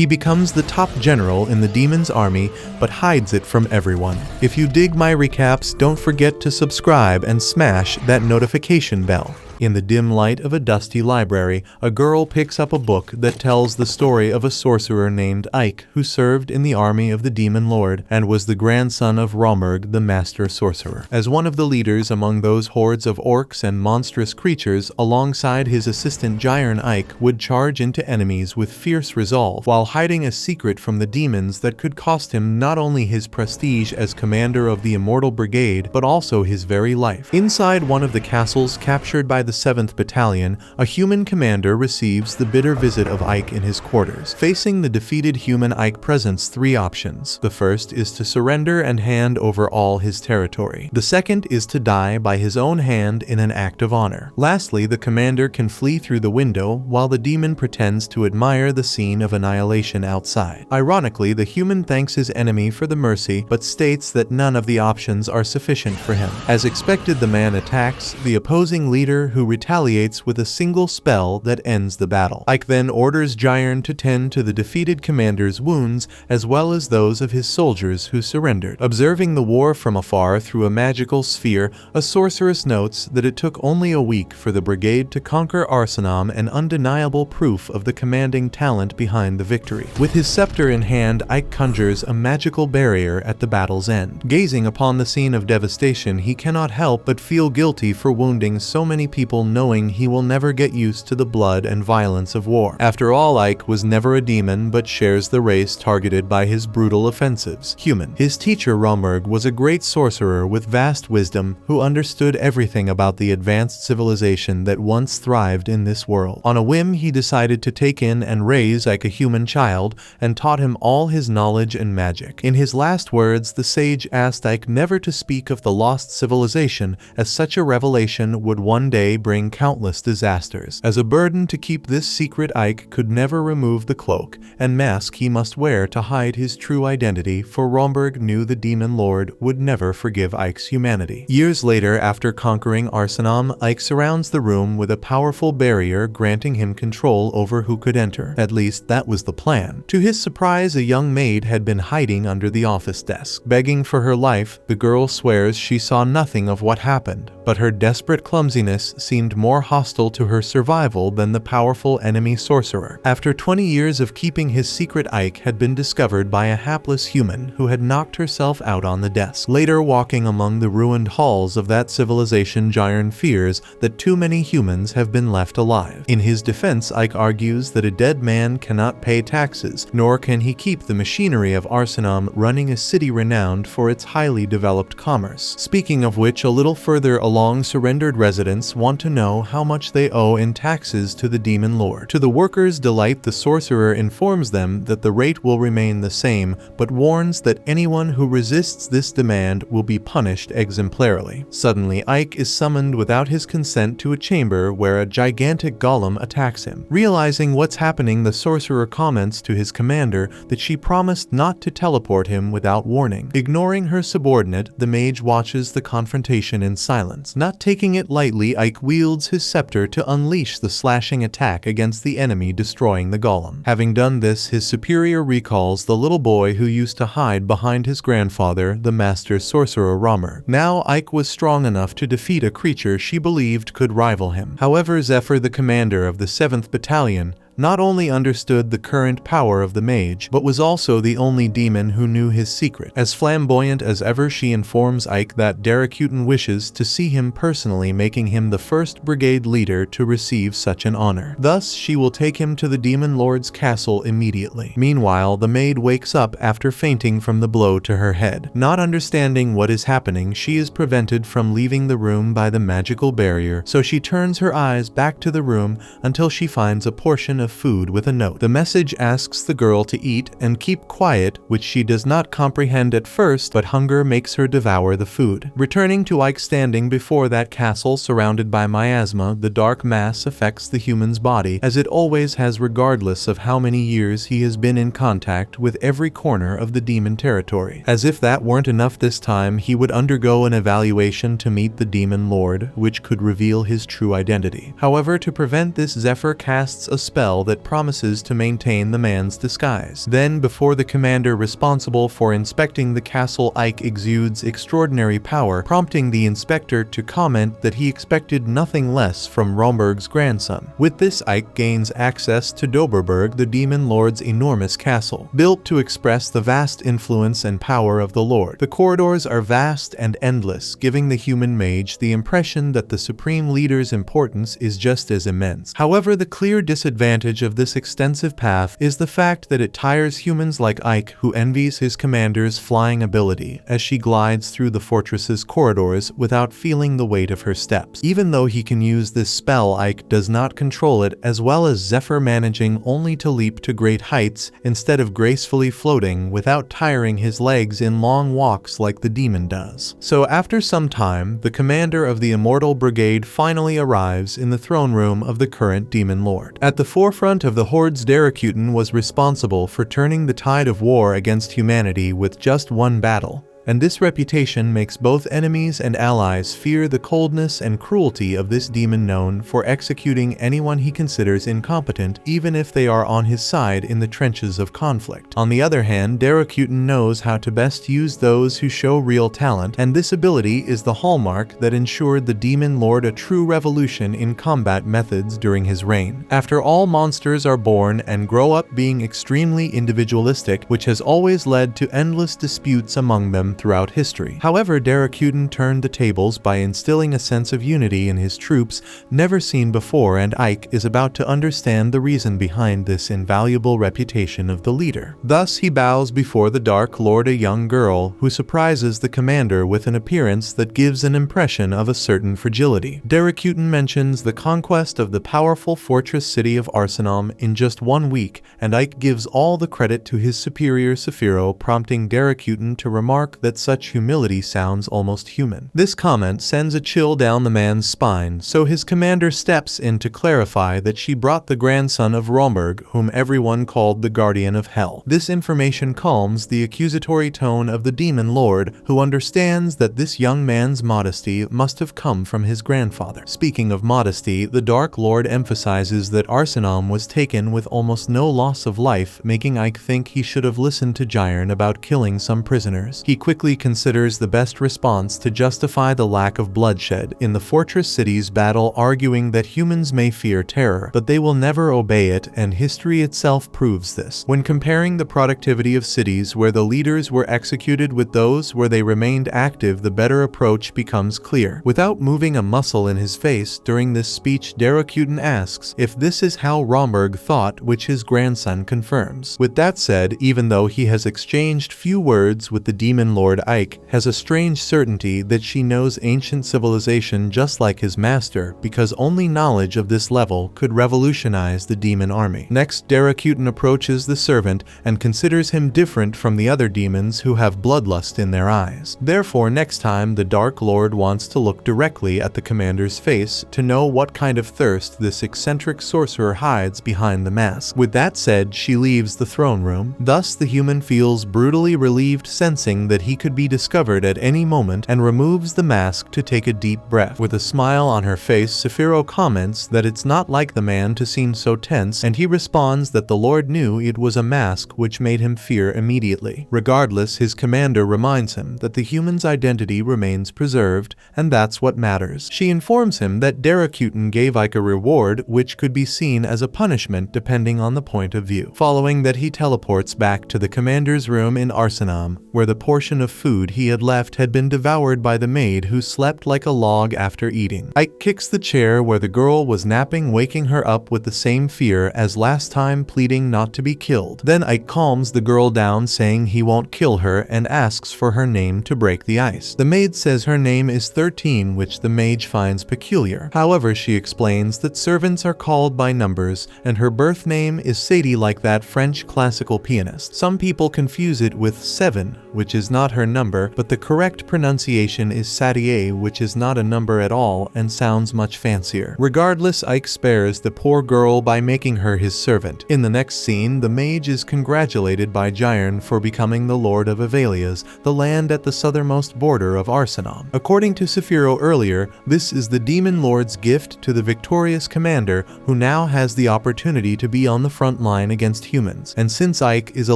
He becomes the top general in the demon's army, but hides it from everyone. If you dig my recaps, don't forget to subscribe and smash that notification bell. In the dim light of a dusty library, a girl picks up a book that tells the story of a sorcerer named Ike who served in the army of the demon lord and was the grandson of Romberg, the master sorcerer. As one of the leaders among those hordes of orcs and monstrous creatures, alongside his assistant Jiron, Ike would charge into enemies with fierce resolve, while hiding a secret from the demons that could cost him not only his prestige as commander of the Immortal Brigade, but also his very life. Inside one of the castles captured by the 7th Battalion, a human commander receives the bitter visit of Ike in his quarters. Facing the defeated human, Ike presents 3 options. The first is to surrender and hand over all his territory. The second is to die by his own hand in an act of honor. Lastly, the commander can flee through the window while the demon pretends to admire the scene of annihilation outside. Ironically, the human thanks his enemy for the mercy, but states that none of the options are sufficient for him. As expected, the man attacks the opposing leader, who retaliates with a single spell that ends the battle. Ike then orders Jiron to tend to the defeated commander's wounds as well as those of his soldiers who surrendered. Observing the war from afar through a magical sphere, a sorceress notes that it took only a week for the brigade to conquer Arsenam, an undeniable proof of the commanding talent behind the victory. With his scepter in hand, Ike conjures a magical barrier at the battle's end. Gazing upon the scene of devastation, he cannot help but feel guilty for wounding so many people, knowing he will never get used to the blood and violence of war. After all, Ike was never a demon, but shares the race targeted by his brutal offensives, human. His teacher Romberg was a great sorcerer with vast wisdom, who understood everything about the advanced civilization that once thrived in this world. On a whim, he decided to take in and raise Ike, a human child, and taught him all his knowledge and magic. In his last words, the sage asked Ike never to speak of the lost civilization, as such a revelation would one day bring countless disasters. As a burden to keep this secret, Ike could never remove the cloak and mask he must wear to hide his true identity, for Romberg knew the demon lord would never forgive Ike's humanity. Years later, after conquering Arsenam, Ike surrounds the room with a powerful barrier, granting him control over who could enter. At least that was the plan. To his surprise, a young maid had been hiding under the office desk. Begging for her life, the girl swears she saw nothing of what happened, but her desperate clumsiness seemed more hostile to her survival than the powerful enemy sorcerer. After 20 years of keeping his secret, Ike had been discovered by a hapless human who had knocked herself out on the desk. Later, walking among the ruined halls of that civilization, Jiron fears that too many humans have been left alive. In his defense, Ike argues that a dead man cannot pay taxes, nor can he keep the machinery of Arsenam running, a city renowned for its highly developed commerce. Speaking of which, a little further along, surrendered residents want to know how much they owe in taxes to the demon lord. To the workers' delight, the sorcerer informs them that the rate will remain the same, but warns that anyone who resists this demand will be punished exemplarily. Suddenly, Ike is summoned without his consent to a chamber where a gigantic golem attacks him. Realizing what's happening, the sorcerer comments to his commander that she promised not to teleport him without warning. Ignoring her subordinate, the mage watches the confrontation in silence. Not taking it lightly, Ike wields his scepter to unleash the slashing attack against the enemy, destroying the golem. Having done this, his superior recalls the little boy who used to hide behind his grandfather, the master sorcerer Romberg. Now Ike was strong enough to defeat a creature she believed could rival him. However, Zephyr, the commander of the 7th Battalion, not only understood the current power of the mage, but was also the only demon who knew his secret. As flamboyant as ever, she informs Ike that Darakutan wishes to see him personally, making him the first brigade leader to receive such an honor. Thus, she will take him to the demon lord's castle immediately. Meanwhile, the maid wakes up after fainting from the blow to her head. Not understanding what is happening, she is prevented from leaving the room by the magical barrier, so she turns her eyes back to the room until she finds a portion of food with a note. The message asks the girl to eat and keep quiet, which she does not comprehend at first, but hunger makes her devour the food. Returning to Ike standing before that castle surrounded by miasma, the dark mass affects the human's body, as it always has, regardless of how many years he has been in contact with every corner of the demon territory. As if that weren't enough this time, he would undergo an evaluation to meet the demon lord, which could reveal his true identity. However, to prevent this, Zephyr casts a spell spell that promises to maintain the man's disguise. Then, before the commander responsible for inspecting the castle, Ike exudes extraordinary power, prompting the inspector to comment that he expected nothing less from Romberg's grandson. With this, Ike gains access to Doberberg, the demon lord's enormous castle, built to express the vast influence and power of the lord. The corridors are vast and endless, giving the human mage the impression that the supreme leader's importance is just as immense. However, the clear disadvantage of this extensive path is the fact that it tires humans like Ike, who envies his commander's flying ability as she glides through the fortress's corridors without feeling the weight of her steps. Even though he can use this spell, Ike does not control it, as well as Zephyr managing only to leap to great heights instead of gracefully floating without tiring his legs in long walks like the demon does. So after some time, the commander of the Immortal Brigade finally arrives in the throne room of the current demon lord. At the forefront of the hordes, Derakuten was responsible for turning the tide of war against humanity with just one battle. And this reputation makes both enemies and allies fear the coldness and cruelty of this demon, known for executing anyone he considers incompetent, even if they are on his side in the trenches of conflict. On the other hand, Derakuten knows how to best use those who show real talent, and this ability is the hallmark that ensured the demon lord a true revolution in combat methods during his reign. After all, monsters are born and grow up being extremely individualistic, which has always led to endless disputes among them throughout history. However, Derakuten turned the tables by instilling a sense of unity in his troops never seen before, and Ike is about to understand the reason behind this invaluable reputation of the leader. Thus, he bows before the Dark Lord, a young girl who surprises the commander with an appearance that gives an impression of a certain fragility. Derakuten mentions the conquest of the powerful fortress city of Arsenal in just 1 week, and Ike gives all the credit to his superior Saphiro, prompting Derakuten to remark that such humility sounds almost human. This comment sends a chill down the man's spine, so his commander steps in to clarify that she brought the grandson of Romberg, whom everyone called the Guardian of Hell. This information calms the accusatory tone of the demon lord, who understands that this young man's modesty must have come from his grandfather. Speaking of modesty, the Dark Lord emphasizes that Arsenal was taken with almost no loss of life, making Ike think he should have listened to Jiron about killing some prisoners. He quickly considers the best response to justify the lack of bloodshed in the fortress city's battle, arguing that humans may fear terror, but they will never obey it, and history itself proves this. When comparing the productivity of cities where the leaders were executed with those where they remained active, the better approach becomes clear. Without moving a muscle in his face during this speech, Derakuten asks if this is how Romberg thought, which his grandson confirms. With that said, even though he has exchanged few words with the demon lord, Ike has a strange certainty that she knows ancient civilization just like his master, because only knowledge of this level could revolutionize the demon army. Next, Derakuten approaches the servant and considers him different from the other demons who have bloodlust in their eyes. Therefore, next time the Dark Lord wants to look directly at the commander's face to know what kind of thirst this eccentric sorcerer hides behind the mask. With that said, she leaves the throne room. Thus, the human feels brutally relieved, sensing that he could be discovered at any moment, and removes the mask to take a deep breath. With a smile on her face, Saphiro comments that it's not like the man to seem so tense, and he responds that the Lord knew it was a mask, which made him fear immediately. Regardless, his commander reminds him that the human's identity remains preserved, and that's what matters. She informs him that Derakuten gave Ike a reward, which could be seen as a punishment depending on the point of view. Following that, he teleports back to the commander's room in Arsenal, where the portion of food he had left had been devoured by the maid, who slept like a log after eating. Ike kicks the chair where the girl was napping, waking her up with the same fear as last time, pleading not to be killed. Then Ike calms the girl down, saying he won't kill her, and asks for her name to break the ice. The maid says her name is 13, which the mage finds peculiar. However, she explains that servants are called by numbers, and her birth name is Sadie, like that French classical pianist. Some people confuse it with 7, which is not not her number, but the correct pronunciation is Satie, which is not a number at all and sounds much fancier. Regardless, Ike spares the poor girl by making her his servant. In the next scene, the mage is congratulated by Jiron for becoming the Lord of Avelias, the land at the southernmost border of Arsenal. According to Saphiro earlier, this is the Demon Lord's gift to the victorious commander, who now has the opportunity to be on the front line against humans. And since Ike is a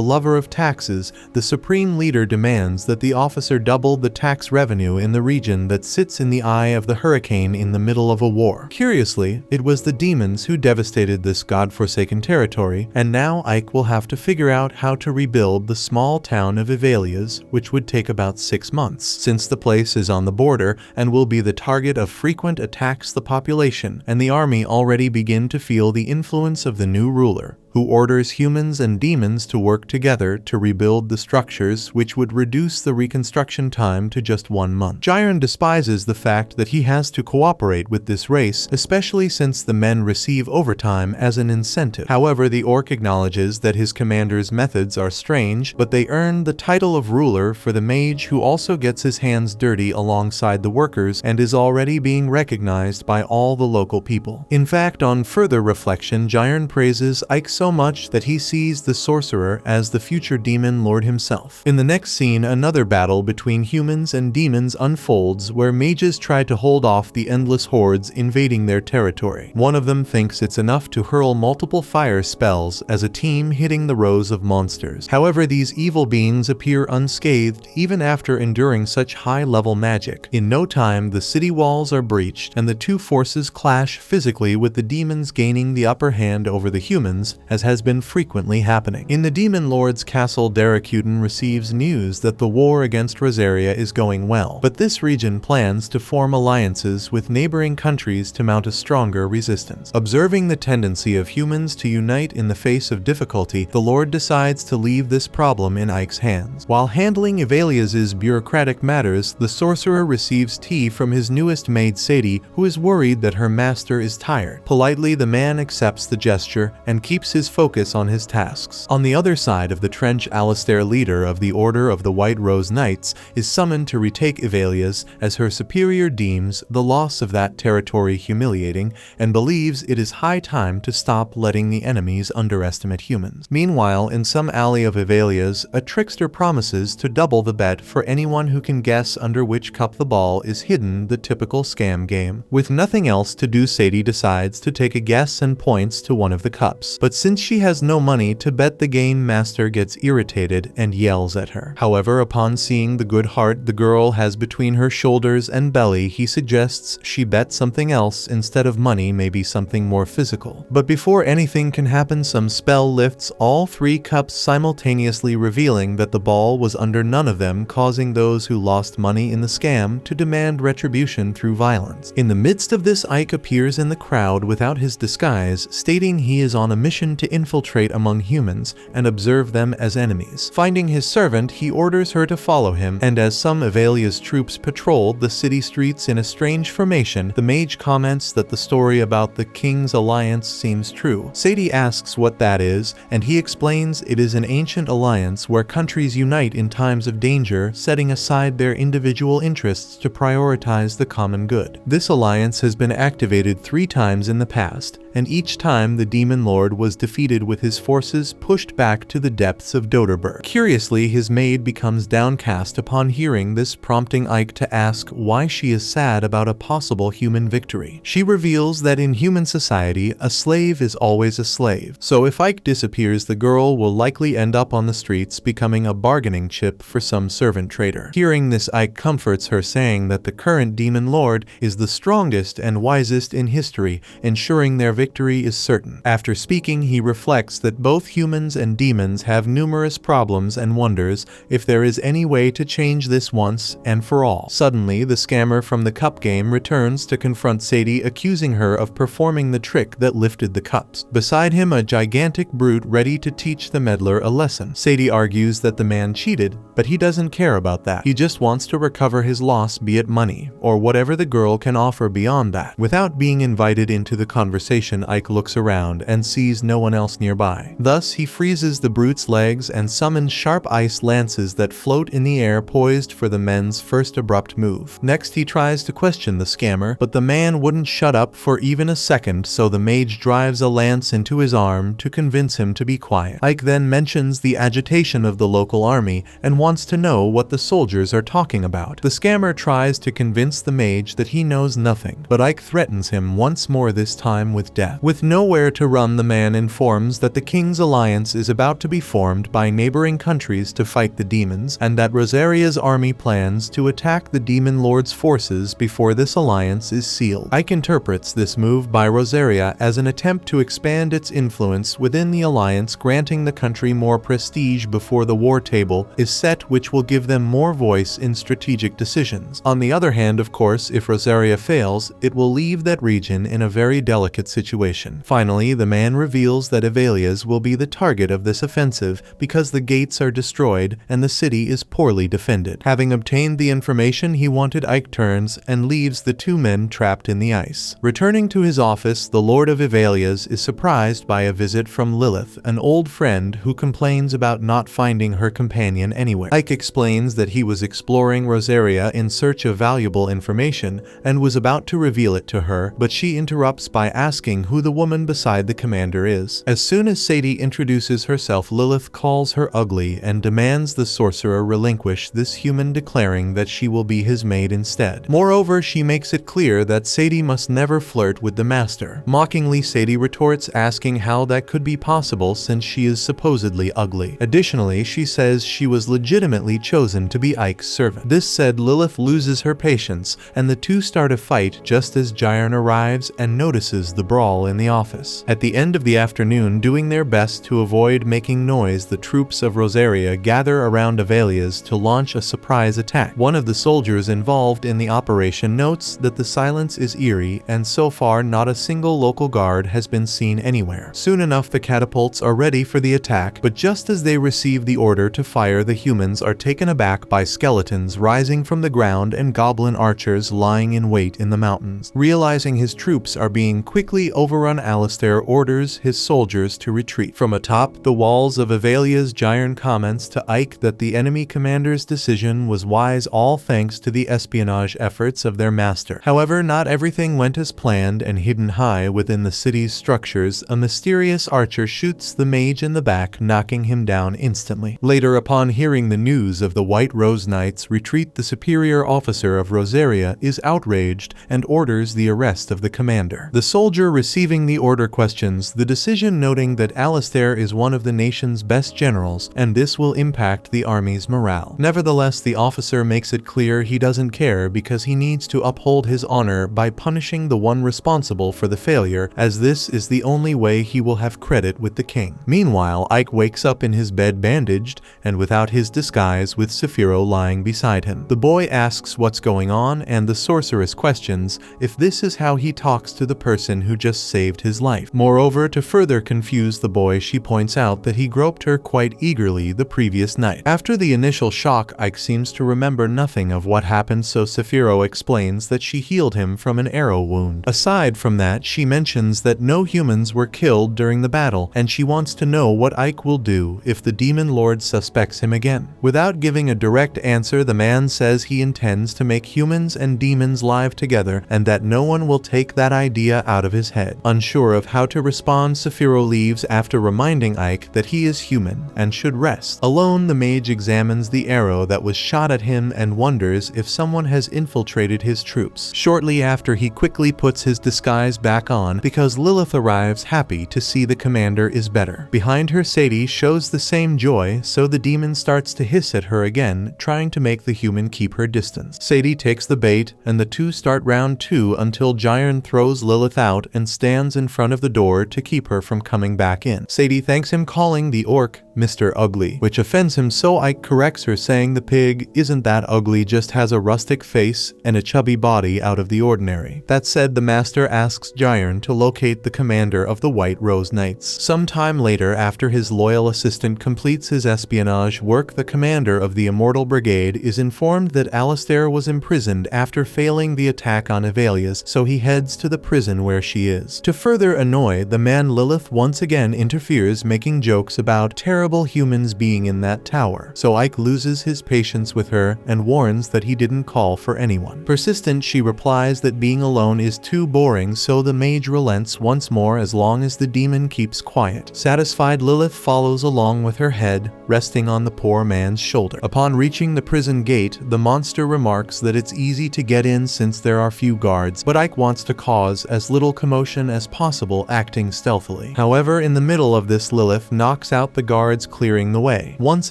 lover of taxes, the supreme leader demands that the officer double the tax revenue in the region that sits in the eye of the hurricane in the middle of a war. Curiously, it was the demons who devastated this god-forsaken territory, and now Ike will have to figure out how to rebuild the small town of Avelias, which would take about 6 months, since the place is on the border and will be the target of frequent attacks. The population and the army already begin to feel the influence of the new ruler, who orders humans and demons to work together to rebuild the structures, which would reduce the reconstruction time to just 1 month. Jiron despises the fact that he has to cooperate with this race, especially since the men receive overtime as an incentive. However, the orc acknowledges that his commander's methods are strange, but they earn the title of ruler for the mage, who also gets his hands dirty alongside the workers and is already being recognized by all the local people. In fact, on further reflection, Jiron praises Ike so much that he sees the sorcerer as the future demon lord himself. In the next scene, another battle between humans and demons unfolds, where mages try to hold off the endless hordes invading their territory. One of them thinks it's enough to hurl multiple fire spells as a team hitting the rows of monsters. However, these evil beings appear unscathed even after enduring such high-level magic. In no time, the city walls are breached, and the two forces clash physically, with the demons gaining the upper hand over the humans, as has been frequently happening. In the Demon Lord's castle, Daracuden receives news that the war against Rosaria is going well, but this region plans to form alliances with neighboring countries to mount a stronger resistance. Observing the tendency of humans to unite in the face of difficulty, the Lord decides to leave this problem in Ike's hands. While handling Avelias' bureaucratic matters, the sorcerer receives tea from his newest maid Sadie, who is worried that her master is tired. Politely, the man accepts the gesture and keeps his focus on his tasks. On the other side of the trench, Alistair, leader of the Order of the White Rose Knights, is summoned to retake Avelias, as her superior deems the loss of that territory humiliating and believes it is high time to stop letting the enemies underestimate humans. Meanwhile, in some alley of Avelias, a trickster promises to double the bet for anyone who can guess under which cup the ball is hidden, the typical scam game. With nothing else to do, Sadie decides to take a guess and points to one of the cups. But since she has no money to bet, the game master gets irritated and yells at her. However, upon seeing the good heart the girl has between her shoulders and belly, he suggests she bet something else instead of money, maybe something more physical. But before anything can happen, some spell lifts all 3 cups simultaneously, revealing that the ball was under none of them, causing those who lost money in the scam to demand retribution through violence. In the midst of this, Ike appears in the crowd without his disguise, stating he is on a mission to infiltrate among humans and observe them as enemies. Finding his servant, he orders her to follow him, and as some Avelia's troops patrolled the city streets in a strange formation, the mage comments that the story about the King's Alliance seems true. Sadie asks what that is, and he explains it is an ancient alliance where countries unite in times of danger, setting aside their individual interests to prioritize the common good. This alliance has been activated 3 times in the past, and each time the Demon Lord was defeated with his forces pushed back to the depths of Doderberg. Curiously, his maid becomes downcast upon hearing this, prompting Ike to ask why she is sad about a possible human victory. She reveals that in human society, a slave is always a slave, so if Ike disappears, the girl will likely end up on the streets, becoming a bargaining chip for some servant trader. Hearing this, Ike comforts her, saying that the current Demon Lord is the strongest and wisest in history, ensuring their victory is certain. After speaking, he reflects that both humans and demons have numerous problems and wonders if there is any way to change this once and for all. Suddenly, the scammer from the cup game returns to confront Sadie, accusing her of performing the trick that lifted the cups. Beside him, a gigantic brute ready to teach the meddler a lesson. Sadie argues that the man cheated, but he doesn't care about that. He just wants to recover his loss, be it money or whatever the girl can offer beyond that. Without being invited into the conversation, Ike looks around and sees no one else nearby. Thus, he freezes the brute's legs and summons sharp ice lances that float in the air, poised for the men's first abrupt move. Next, he tries to question the scammer, but the man wouldn't shut up for even a second, so the mage drives a lance into his arm to convince him to be quiet. Ike then mentions the agitation of the local army and wants to know what the soldiers are talking about. The scammer tries to convince the mage that he knows nothing, but Ike threatens him once more, this time with death. With nowhere to run, the man informs that the king's alliance is about to be formed by neighboring countries to fight the demons, and that Rosaria's army plans to attack the demon lord's forces before this alliance is sealed. Ike interprets this move by Rosaria as an attempt to expand its influence within the alliance, granting the country more prestige before the war table is set, which will give them more voice in strategic decisions. On the other hand, of course, if Rosaria fails, it will leave that region in a very delicate situation. Finally, the man reveals that Avelias will be the target of this offensive because the gates are destroyed and the city is poorly defended. Having obtained the information he wanted, Ike turns and leaves the two men trapped in the ice. Returning to his office, the Lord of Avelias is surprised by a visit from Lilith, an old friend who complains about not finding her companion anywhere. Ike explains that he was exploring Rosaria in search of valuable information and was about to reveal it to her, but she interrupts by asking who the woman beside the commander is. As soon as Sadie introduces herself, Lilith calls her ugly and demands the sorcerer relinquish this human, declaring that she will be his maid instead. Moreover, she makes it clear that Sadie must never flirt with the master. Mockingly, Sadie retorts, asking how that could be possible since she is supposedly ugly. Additionally, she says she was legitimately chosen to be Ike's servant. This said, Lilith loses her patience and the two start a fight just as Jiron arrives and notices the brawl in the office. At the end of the afternoon, doing their best to avoid making noise, the troops of Rosaria gather around Avelias to launch a surprise attack. One of the soldiers involved in the operation notes that the silence is eerie and so far not a single local guard has been seen anywhere. Soon enough, the catapults are ready for the attack, but just as they receive the order to fire, the humans are taken aback by skeletons rising from the ground and goblin archers lying in wait in the mountains. Realizing his troops are being quickly overrun, Alistair orders his soldiers to retreat. From atop the walls of Avelias, Jiron comments to Ike that the enemy commander's decision was wise, all thanks to the espionage efforts of their master. However, not everything went as planned, and hidden high within the city's structures, a mysterious archer shoots the mage in the back, knocking him down instantly. Later, upon hearing the news of the White Rose Knight's retreat, the superior officer of Rosaria is outraged and orders the arrest of the commander. The soldier receiving the order questions the decision, noting that Alistair is one of the nation's best generals and this will impact the army's morale. Nevertheless, the officer makes it clear he doesn't care because he needs to uphold his honor by punishing the one responsible for the failure, as this is the only way he will have credit with the king. Meanwhile, Ike wakes up in his bed bandaged and without his disguise, with Saphiro lying beside him. The boy asks what's going on and the sorceress questions if this is how he talks to the person who just saved his life. Moreover, to further confuse the boy, she points out that he groped her quite eagerly the previous night. After the initial shock, Ike seems to remember nothing of what happened, so Saphiro explains that she healed him from an arrow wound. Aside from that, she mentions that no humans were killed during the battle, and she wants to know what Ike will do if the demon lord suspects him again. Without giving a direct answer, the man says he intends to make humans and demons live together and that no one will take that idea out of his head. Unsure of how to respond, Saphiro leaves after reminding Ike that he is human and should rest. Alone, the mage examines the arrow that was shot at him and wonders if someone has infiltrated his troops. Shortly after, he quickly puts his disguise back on because Lilith arrives, happy to see the commander is better. Behind her, Sadie shows the same joy, so the demon starts to hiss at her again, trying to make the human keep her distance. Sadie takes the bait and the two start round 2 until Jiron throws Lilith out and stands in front of the door to keep her from coming back in. Sadie thanks him, calling the orc Mr. Ugly, which offends him, so Ike corrects her, saying the pig isn't that ugly, just has a rustic face and a chubby body out of the ordinary. That said, the master asks Jiron to locate the commander of the White Rose Knights. Sometime later, after his loyal assistant completes his espionage work, the commander of the Immortal Brigade is informed that Alistair was imprisoned after failing the attack on Avelia's, so he heads to the prison where she is. To further annoy the man, Lilith once again interferes, making jokes about terrible humans being in that tower, so Ike loses his patience with her and warns that he didn't call for anyone. Persistent, she replies that being alone is too boring, so the mage relents once more as long as the demon keeps quiet. Satisfied, Lilith follows along with her head resting on the poor man's shoulder. Upon reaching the prison gate, the monster remarks that it's easy to get in since there are few guards, but Ike wants to cause as little commotion as possible, acting stealthily. However, in the middle of this, Lilith knocks out the guards, clearing the way. Once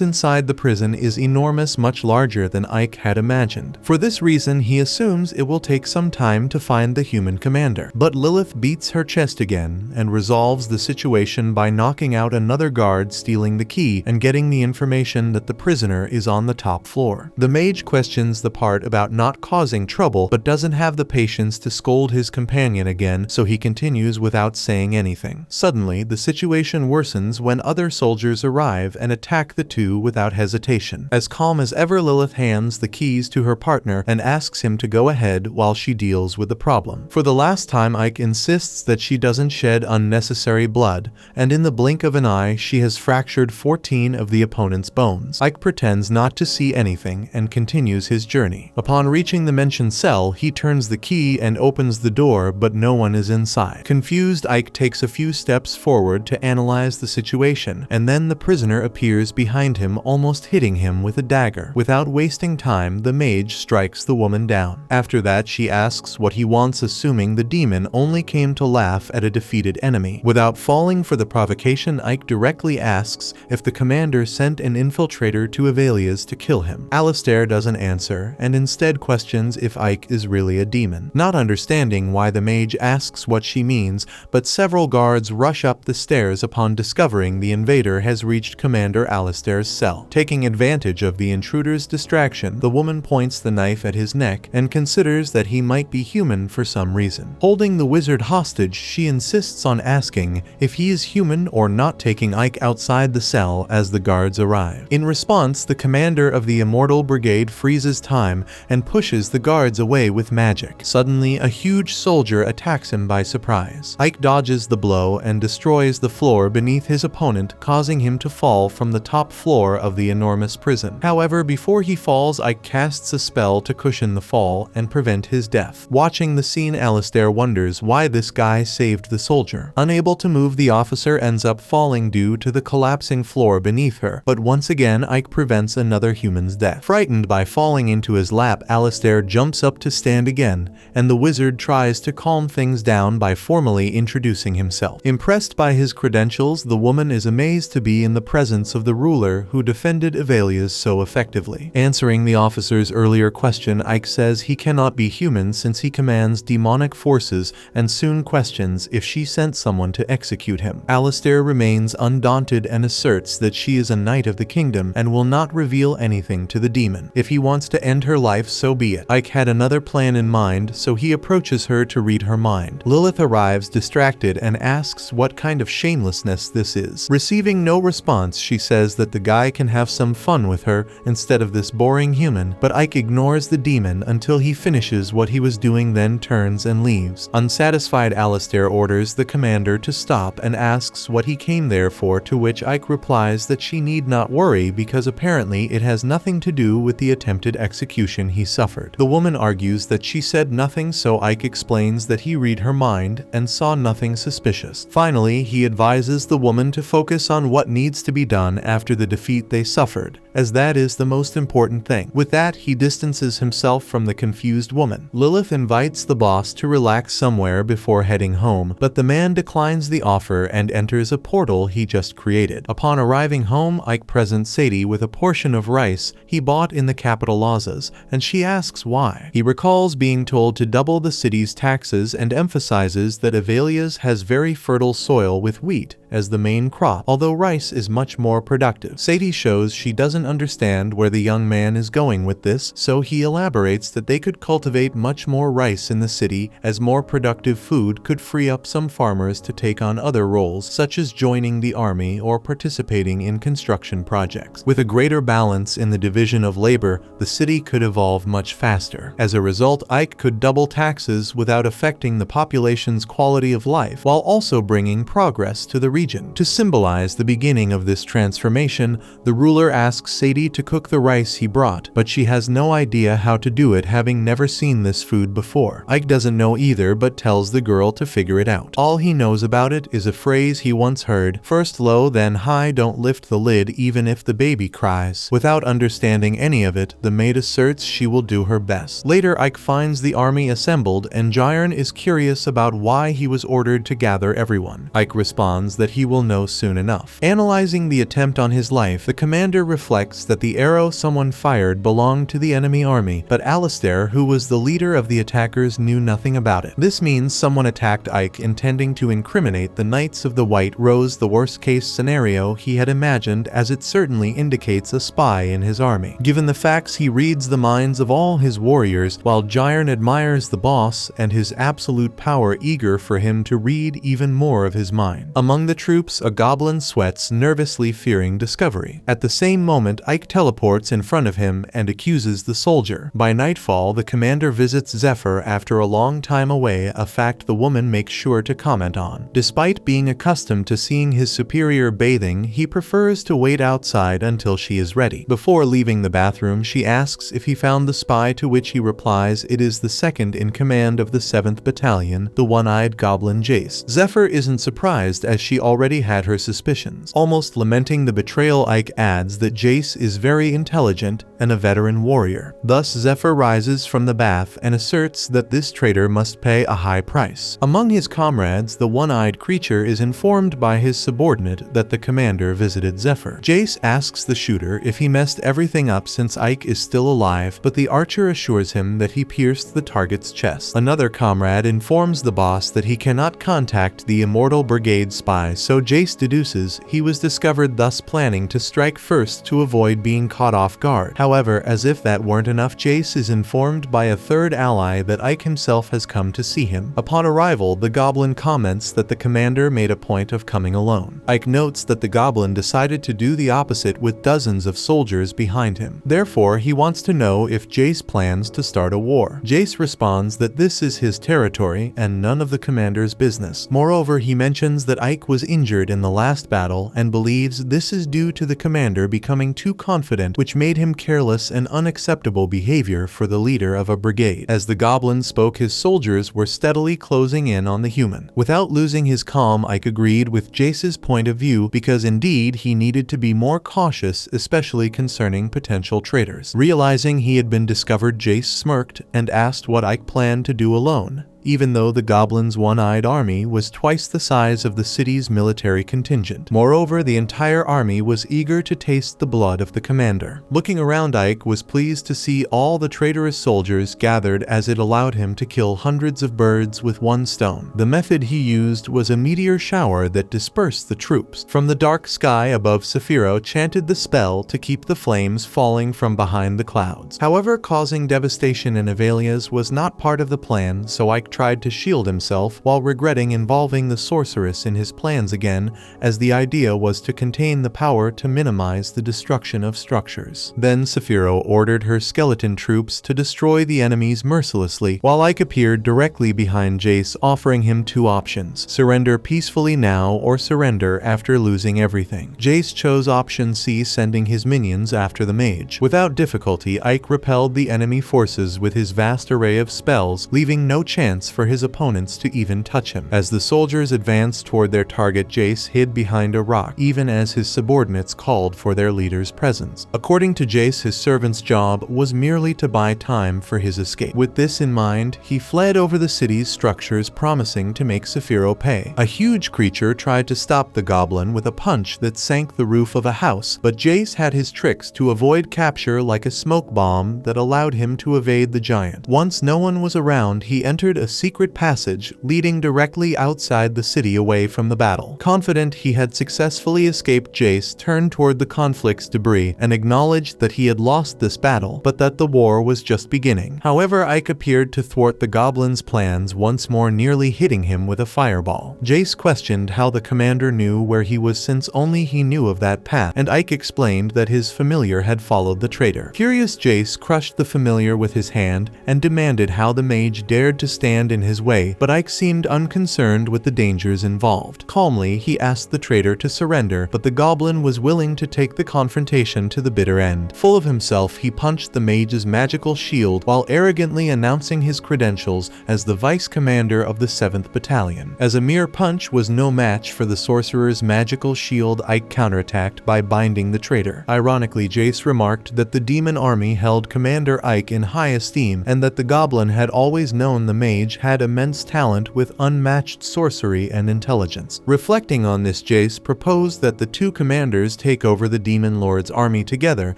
inside, the prison is enormous, much larger than Ike had imagined. For this reason, he assumes it will take some time to find the human commander. But Lilith beats her chest again and resolves the situation by knocking out another guard, stealing the key, and getting the information that the prisoner is on the top floor. The mage questions the part about not causing trouble, but doesn't have the patience to scold his companion again, so he continues without saying anything. Suddenly, the situation worsens when other soldiers arrive and attack the two without hesitation. As calm as ever, Lilith hands the keys to her partner and asks him to go ahead while she deals with the problem. For the last time, Ike insists that she doesn't shed unnecessary blood, and in the blink of an eye, she has fractured 14 of the opponent's bones. Ike pretends not to see anything and continues his journey. Upon reaching the mentioned cell, he turns the key and opens the door, but no one is inside. Confused, Ike takes a few steps forward to analyze the situation, and then the prisoner appears behind him, almost hitting him with a dagger. Without wasting time, the mage strikes the woman down. After that, she asks what he wants, assuming the demon only came to laugh at a defeated enemy. Without falling for the provocation, Ike directly asks if the commander sent an infiltrator to Avelia's to kill him. Alistair doesn't answer, and instead questions if Ike is really a demon. Not understanding why the mage asks what she means, but several guards rush up the stairs upon discovering the invader has reached Commander Alistair's cell. Taking advantage of the intruder's distraction, the woman points the knife at his neck and considers that he might be human for some reason. Holding the wizard hostage, she insists on asking if he is human or not, taking Ike outside the cell as the guards arrive. In response, the commander of the Immortal Brigade freezes time and pushes the guards away with magic. Suddenly, a huge soldier attacks him by surprise. Ike dodges the blow and destroys the floor beneath his opponent, causing him to fall from the top floor of the enormous prison. However, before he falls, Ike casts a spell to cushion the fall and prevent his death. Watching the scene, Alistair wonders why this guy saved the soldier. Unable to move, the officer ends up falling due to the collapsing floor beneath her, but once again, Ike prevents another human's death. Frightened by falling into his lap, Alistair jumps up to stand again, and the wizard tries to calm things down by formally introducing himself. Impressed by his credentials, the woman is amazed to be in the presence of the ruler who defended Avelia's so effectively. Answering the officer's earlier question, Ike says he cannot be human since he commands demonic forces, and soon questions if she sent someone to execute him. Alistair remains undaunted and asserts that she is a knight of the kingdom and will not reveal anything to the demon. If he wants to end her life, so be it. Ike had another plan in mind, so he approaches her to read her mind. Lilith arrives distracted and asks what kind of shamelessness this is. Receiving no response, she says that the guy can have some fun with her instead of this boring human, but Ike ignores the demon until he finishes what he was doing, then turns and leaves. Unsatisfied, Alistair orders the commander to stop and asks what he came there for, to which Ike replies that she need not worry because apparently it has nothing to do with the attempted execution he suffered. The woman argues that she said nothing, so Ike explains that he read her mind and saw nothing suspicious. Finally, he advises the woman to focus on what needs to be done after the defeat they suffered, as that is the most important thing. With that, he distances himself from the confused woman. Lilith invites the boss to relax somewhere before heading home, but the man declines the offer and enters a portal he just created. Upon arriving home, Ike presents Sadie with a portion of rice he bought in the capital plazas, and she asks why. He recalls being told to double the city's taxes and emphasizes that Avelia's has very fertile soil with wheat as the main crop, although rice is much more productive. Sadie shows she doesn't understand where the young man is going with this, so he elaborates that they could cultivate much more rice in the city, as more productive food could free up some farmers to take on other roles, such as joining the army or participating in construction projects. With a greater balance in the division of labor, the city could evolve much faster. As a result, Ike could double taxes without affecting the population's quality of life, while also bringing progress to the region. To symbolize the beginning of this transformation, the ruler asks Sadie to cook the rice he brought, but she has no idea how to do it, having never seen this food before. Ike doesn't know either, but tells the girl to figure it out. All he knows about it is a phrase he once heard: first low, then high, don't lift the lid even if the baby cries. Without understanding any of it, the maid asserts she will do her best. Later, Ike finds the army assembled, and Jiron is curious about why he was ordered to gather everyone. Ike responds that he will know soon enough. Analyzing the attempt on his life, the commander reflects that the arrow someone fired belonged to the enemy army, but Alistair, who was the leader of the attackers, knew nothing about it. This means someone attacked Ike intending to incriminate the Knights of the White Rose, the worst-case scenario he had imagined, as it certainly indicates a spy in his army. Given the facts, he reads the minds of all his warriors, while Jiron admires the boss and his absolute power, eager for him to read even more of his mind. Among the troops, a goblin sweats, nervously fearing discovery. At the same moment, Ike teleports in front of him and accuses the soldier. By nightfall, the commander visits Zephyr after a long time away, a fact the woman makes sure to comment on. Despite being accustomed to seeing his superior bathing, he prefers to wait outside until she is ready. Before leaving the bathroom, she asks if he found the spy, to which he replies it is the second in command of the 7th Battalion, the one-eyed goblin Jace. Zephyr isn't surprised, as she already had her suspicions. Almost lamenting the betrayal, Ike adds that Jace is very intelligent and a veteran warrior. Thus, Zephyr rises from the bath and asserts that this traitor must pay a high price. Among his comrades, the one-eyed creature is informed by his subordinate that the commander visited Zephyr. Jace asks the shooter if he messed everything up since Ike is still alive, but the archer assures him that he pierced the target's chest. Another comrade informs the boss that he cannot contact the Immortal Brigade spy, so Jace deduces he was discovered, thus planning to strike first to avoid being caught off guard. However, as if that weren't enough, Jace is informed by a third ally that Ike himself has come to see him. Upon arrival, the goblin comments that the commander made a point of coming alone. Ike notes that the goblin decided to do the opposite with dozens of soldiers behind him. Therefore, he wants to know if Jace plans to start a war. Jace responds that this is his territory and none of the commander's business. Moreover, he mentions that Ike was injured in the last battle and believes this is due to the commander becoming too confident, which made him careless and unacceptable behavior for the leader of a brigade. As the goblin spoke, his soldiers were steadily closing in on the human. Without losing his calm, Ike agreed with Jace's point of view, because indeed he needed to be more cautious, especially concerning potential traitors. Realizing he had been discovered, Jace smirked and asked what Ike planned to do alone, even though the goblin's one-eyed army was twice the size of the city's military contingent. Moreover, the entire army was eager to taste the blood of the commander. Looking around, Ike was pleased to see all the traitorous soldiers gathered, as it allowed him to kill hundreds of birds with one stone. The method he used was a meteor shower that dispersed the troops. From the dark sky above, Saphiro chanted the spell to keep the flames falling from behind the clouds. However, causing devastation in Avelia's was not part of the plan, so Ike tried to shield himself while regretting involving the sorceress in his plans again, as the idea was to contain the power to minimize the destruction of structures. Then Saphiro ordered her skeleton troops to destroy the enemies mercilessly, while Ike appeared directly behind Jace, offering him two options: surrender peacefully now or surrender after losing everything. Jace chose option C, sending his minions after the mage. Without difficulty, Ike repelled the enemy forces with his vast array of spells, leaving no chance chance for his opponents to even touch him. As the soldiers advanced toward their target, Jace hid behind a rock, even as his subordinates called for their leader's presence. According to Jace, his servant's job was merely to buy time for his escape. With this in mind, he fled over the city's structures, promising to make Sephiroth pay. A huge creature tried to stop the goblin with a punch that sank the roof of a house, but Jace had his tricks to avoid capture, like a smoke bomb that allowed him to evade the giant. Once no one was around, he entered a secret passage leading directly outside the city away from the battle. Confident he had successfully escaped, Jace turned toward the conflict's debris and acknowledged that he had lost this battle, but that the war was just beginning. However, Ike appeared to thwart the goblin's plans, once more nearly hitting him with a fireball. Jace questioned how the commander knew where he was, since only he knew of that path, and Ike explained that his familiar had followed the traitor. Curious, Jace crushed the familiar with his hand and demanded how the mage dared to stand in his way, but Ike seemed unconcerned with the dangers involved. Calmly, he asked the traitor to surrender, but the goblin was willing to take the confrontation to the bitter end. Full of himself, he punched the mage's magical shield while arrogantly announcing his credentials as the vice commander of the 7th Battalion. As a mere punch was no match for the sorcerer's magical shield, Ike counterattacked by binding the traitor. Ironically, Jace remarked that the demon army held Commander Ike in high esteem, and that the goblin had always known the mage had immense talent with unmatched sorcery and intelligence. Reflecting on this, Jace proposed that the two commanders take over the demon lord's army together,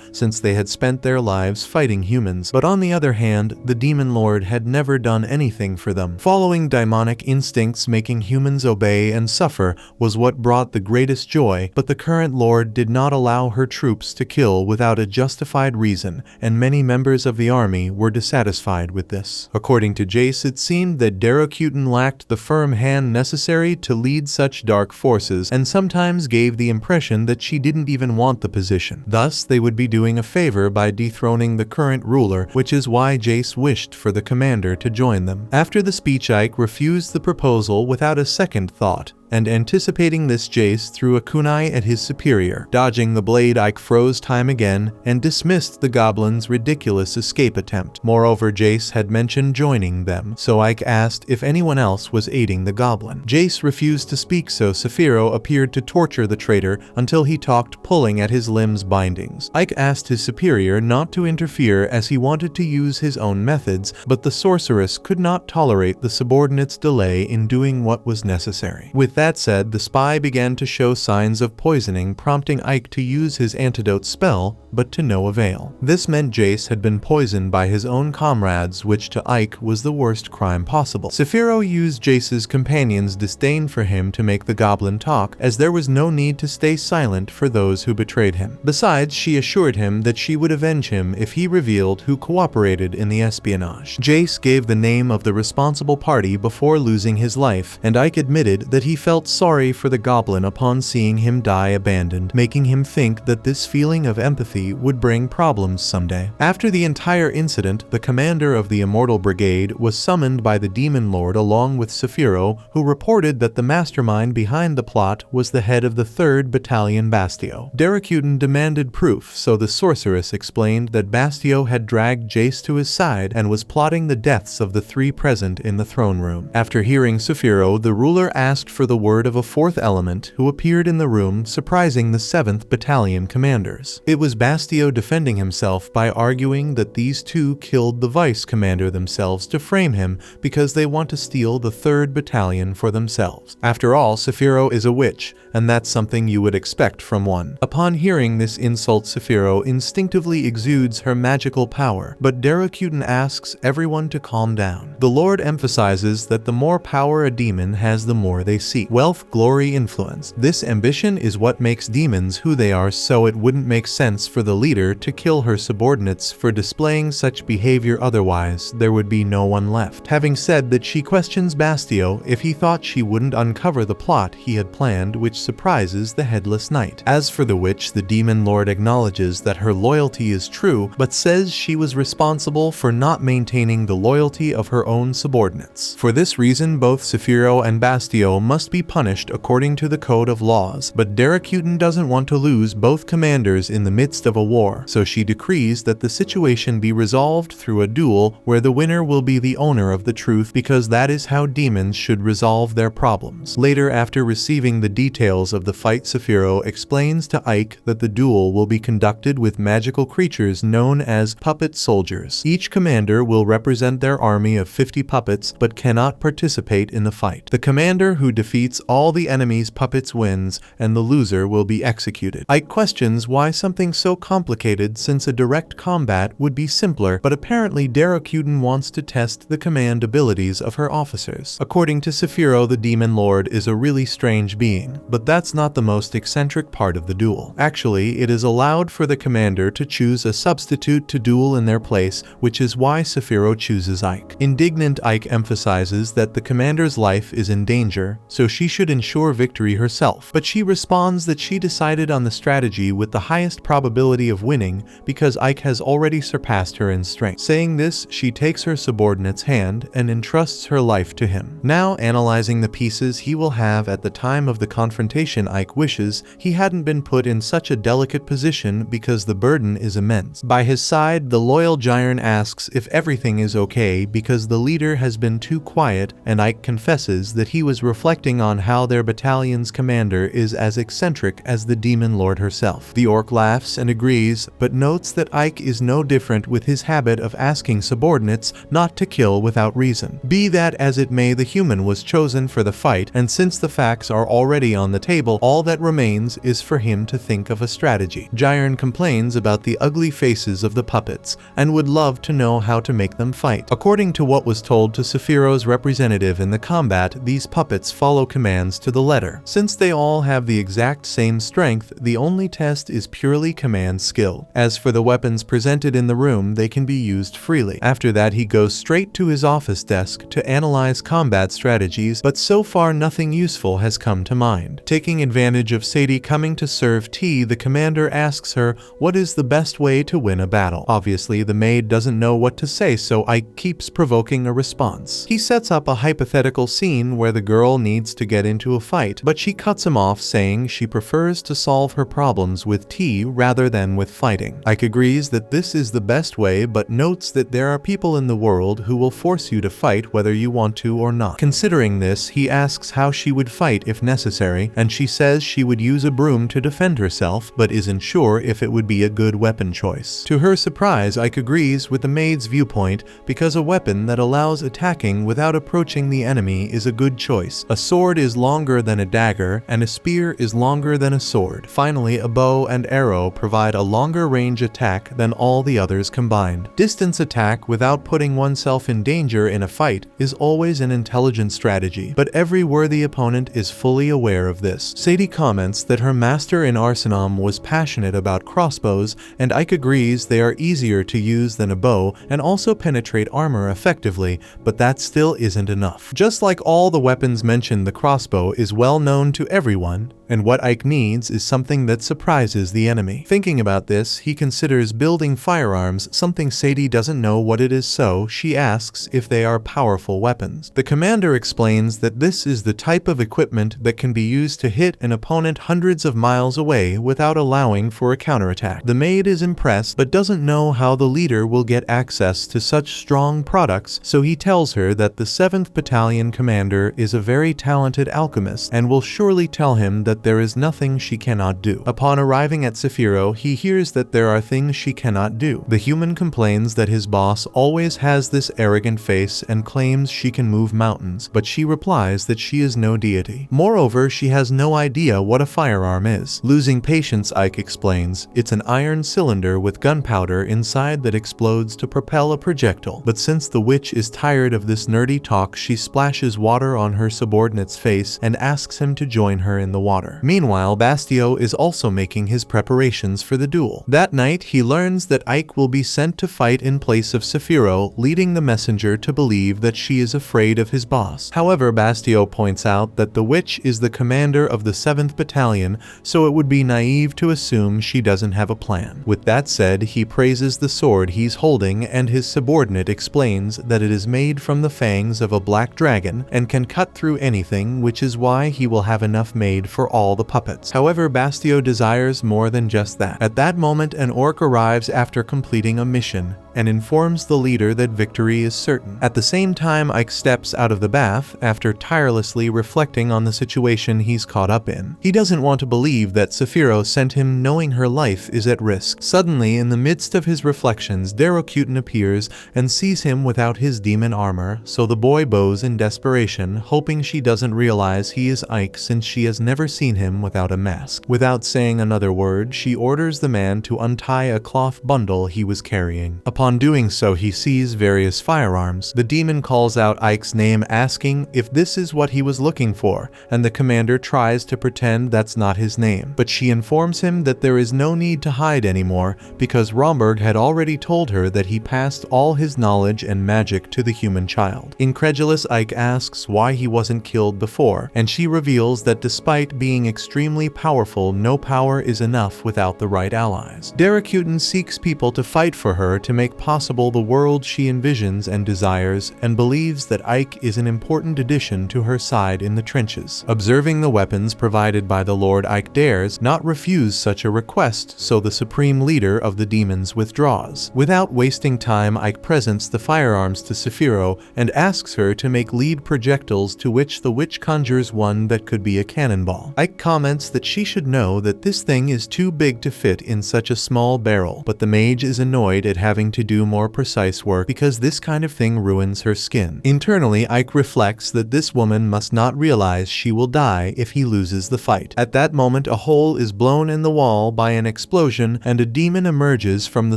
since they had spent their lives fighting humans. But on the other hand, the demon lord had never done anything for them. Following demonic instincts, making humans obey and suffer was what brought the greatest joy, but the current lord did not allow her troops to kill without a justified reason, and many members of the army were dissatisfied with this. According to Jace, it seemed that Darrokutan lacked the firm hand necessary to lead such dark forces, and sometimes gave the impression that she didn't even want the position. Thus, they would be doing a favor by dethroning the current ruler, which is why Jace wished for the commander to join them. After the speech, Ike refused the proposal without a second thought, and anticipating this, Jace threw a kunai at his superior. Dodging the blade, Ike froze time again and dismissed the goblin's ridiculous escape attempt. Moreover, Jace had mentioned joining them, so Ike asked if anyone else was aiding the goblin. Jace refused to speak, so Sephiroth appeared to torture the traitor until he talked, pulling at his limbs' bindings. Ike asked his superior not to interfere as he wanted to use his own methods, but the sorceress could not tolerate the subordinate's delay in doing what was necessary. With that said, the spy began to show signs of poisoning, prompting Ike to use his antidote spell, but to no avail. This meant Jace had been poisoned by his own comrades, which to Ike was the worst crime possible. Sephiroth used Jace's companions' disdain for him to make the goblin talk, as there was no need to stay silent for those who betrayed him. Besides, she assured him that she would avenge him if he revealed who cooperated in the espionage. Jace gave the name of the responsible party before losing his life, and Ike admitted that he felt sorry for the goblin upon seeing him die abandoned, making him think that this feeling of empathy would bring problems someday. After the entire incident, the commander of the Immortal Brigade was summoned by the Demon Lord along with Sephiroth, who reported that the mastermind behind the plot was the head of the 3rd Battalion Bastio. Darrokutan demanded proof, so the sorceress explained that Bastio had dragged Jace to his side and was plotting the deaths of the 3 present in the throne room. After hearing Sephiroth, the ruler asked for the word of a 4th element who appeared in the room, surprising the 7th Battalion commanders. It was Bastio defending himself by arguing that these two killed the vice commander themselves to frame him because they want to steal the 3rd Battalion for themselves. After all, Sephiroth is a witch, and that's something you would expect from one. Upon hearing this insult, Sephiroth instinctively exudes her magical power, but Darrokutan asks everyone to calm down. The Lord emphasizes that the more power a demon has, the more they seek. Wealth, glory, influence. This ambition is what makes demons who they are, so it wouldn't make sense for the leader to kill her subordinates for displaying such behavior, otherwise there would be no one left. Having said that, she questions Bastio if he thought she wouldn't uncover the plot he had planned, which surprises the Headless Knight. As for the witch, the Demon Lord acknowledges that her loyalty is true, but says she was responsible for not maintaining the loyalty of her own subordinates. For this reason, both Sephiroth and Bastio must be be punished according to the code of laws, but Derakuten doesn't want to lose both commanders in the midst of a war, so she decrees that the situation be resolved through a duel where the winner will be the owner of the truth, because that is how demons should resolve their problems. Later, after receiving the details of the fight, Sephiroth explains to Ike that the duel will be conducted with magical creatures known as puppet soldiers. Each commander will represent their army of 50 puppets but cannot participate in the fight. The commander who defeats all the enemy's puppets wins, and the loser will be executed. Ike questions why something so complicated, since a direct combat would be simpler, but apparently Derakuten wants to test the command abilities of her officers. According to Sephiroth, the Demon Lord is a really strange being, but that's not the most eccentric part of the duel. Actually, it is allowed for the commander to choose a substitute to duel in their place, which is why Sephiroth chooses Ike. Indignant Ike emphasizes that the commander's life is in danger, so she should ensure victory herself, but she responds that she decided on the strategy with the highest probability of winning because Ike has already surpassed her in strength. Saying this, she takes her subordinate's hand and entrusts her life to him. Now analyzing the pieces he will have at the time of the confrontation, Ike wishes he hadn't been put in such a delicate position because the burden is immense. By his side, the loyal Jiron asks if everything is okay because the leader has been too quiet, and Ike confesses that he was reflecting on how their battalion's commander is as eccentric as the Demon Lord herself. The orc laughs and agrees, but notes that Ike is no different with his habit of asking subordinates not to kill without reason. Be that as it may, the human was chosen for the fight, and since the facts are already on the table, all that remains is for him to think of a strategy. Jiron complains about the ugly faces of the puppets, and would love to know how to make them fight. According to what was told to Sephiroth's representative in the combat, these puppets follow commands to the letter. Since they all have the exact same strength, the only test is purely command skill. As for the weapons presented in the room, they can be used freely. After that, he goes straight to his office desk to analyze combat strategies, but so far nothing useful has come to mind. Taking advantage of Sadie coming to serve tea, the commander asks her what is the best way to win a battle. Obviously, the maid doesn't know what to say, so Ike keeps provoking a response. He sets up a hypothetical scene where the girl needs to get into a fight, but she cuts him off, saying she prefers to solve her problems with tea rather than with fighting. Ike agrees that this is the best way, but notes that there are people in the world who will force you to fight whether you want to or not. Considering this, he asks how she would fight if necessary, and she says she would use a broom to defend herself, but isn't sure if it would be a good weapon choice. To her surprise, Ike agrees with the maid's viewpoint because a weapon that allows attacking without approaching the enemy is a good choice. A sword is longer than a dagger, and a spear is longer than a sword. Finally, a bow and arrow provide a longer range attack than all the others combined. Distance attack without putting oneself in danger in a fight is always an intelligent strategy, but every worthy opponent is fully aware of this. Sadie comments that her master in Arsenam was passionate about crossbows, and Ike agrees they are easier to use than a bow and also penetrate armor effectively, but that still isn't enough. Just like all the weapons mentioned, the crossbow is well known to everyone, and what Ike needs is something that surprises the enemy. Thinking about this, he considers building firearms, something Sadie doesn't know what it is, so she asks if they are powerful weapons. The commander explains that this is the type of equipment that can be used to hit an opponent hundreds of miles away without allowing for a counterattack. The maid is impressed but doesn't know how the leader will get access to such strong products, so he tells her that the 7th Battalion commander is a very talented alchemist and will surely tell him that there is nothing she cannot do. Upon arriving at Sephiroth, he hears that there are things she cannot do. The human complains that his boss always has this arrogant face and claims she can move mountains, but she replies that she is no deity. Moreover, she has no idea what a firearm is. Losing patience, Ike explains, it's an iron cylinder with gunpowder inside that explodes to propel a projectile. But since the witch is tired of this nerdy talk, she splashes water on her subordinate's face and asks him to join her in the water. gunpowder. Meanwhile, Bastio is also making his preparations for the duel. That night, he learns that Ike will be sent to fight in place of Saphiro, leading the messenger to believe that she is afraid of his boss. However, Bastio points out that the witch is the commander of the 7th Battalion, so it would be naive to assume she doesn't have a plan. With that said, he praises the sword he's holding, and his subordinate explains that it is made from the fangs of a black dragon and can cut through anything, which is why he will have enough made for all the puppets. However, Bastio desires more than just that. At that moment, an orc arrives after completing a mission and informs the leader that victory is certain. At the same time, Ike steps out of the bath after tirelessly reflecting on the situation he's caught up in. He doesn't want to believe that Saphiro sent him knowing her life is at risk. Suddenly, in the midst of his reflections, Darrokutin appears and sees him without his demon armor, so the boy bows in desperation, hoping she doesn't realize he is Ike since she has never seen him without a mask. Without saying another word, she orders the man to untie a cloth bundle he was carrying. Upon doing so, he sees various firearms. The demon calls out Ike's name, asking if this is what he was looking for, and the commander tries to pretend that's not his name. But she informs him that there is no need to hide anymore because Romberg had already told her that he passed all his knowledge and magic to the human child. Incredulous, Ike asks why he wasn't killed before, and she reveals that despite being extremely powerful, no power is enough without the right allies. Darrokutin seeks people to fight for her to make possible the world she envisions and desires, and believes that Ike is an important addition to her side in the trenches. Observing the weapons provided by the Lord, Ike dares not refuse such a request, so the supreme leader of the demons withdraws. Without wasting time, Ike presents the firearms to Saphiro and asks her to make lead projectiles, to which the witch conjures one that could be a cannonball. Ike comments that she should know that this thing is too big to fit in such a small barrel, but the mage is annoyed at having to do more precise work because this kind of thing ruins her skin. Internally, Ike reflects that this woman must not realize she will die if he loses the fight. At that moment, a hole is blown in the wall by an explosion and a demon emerges from the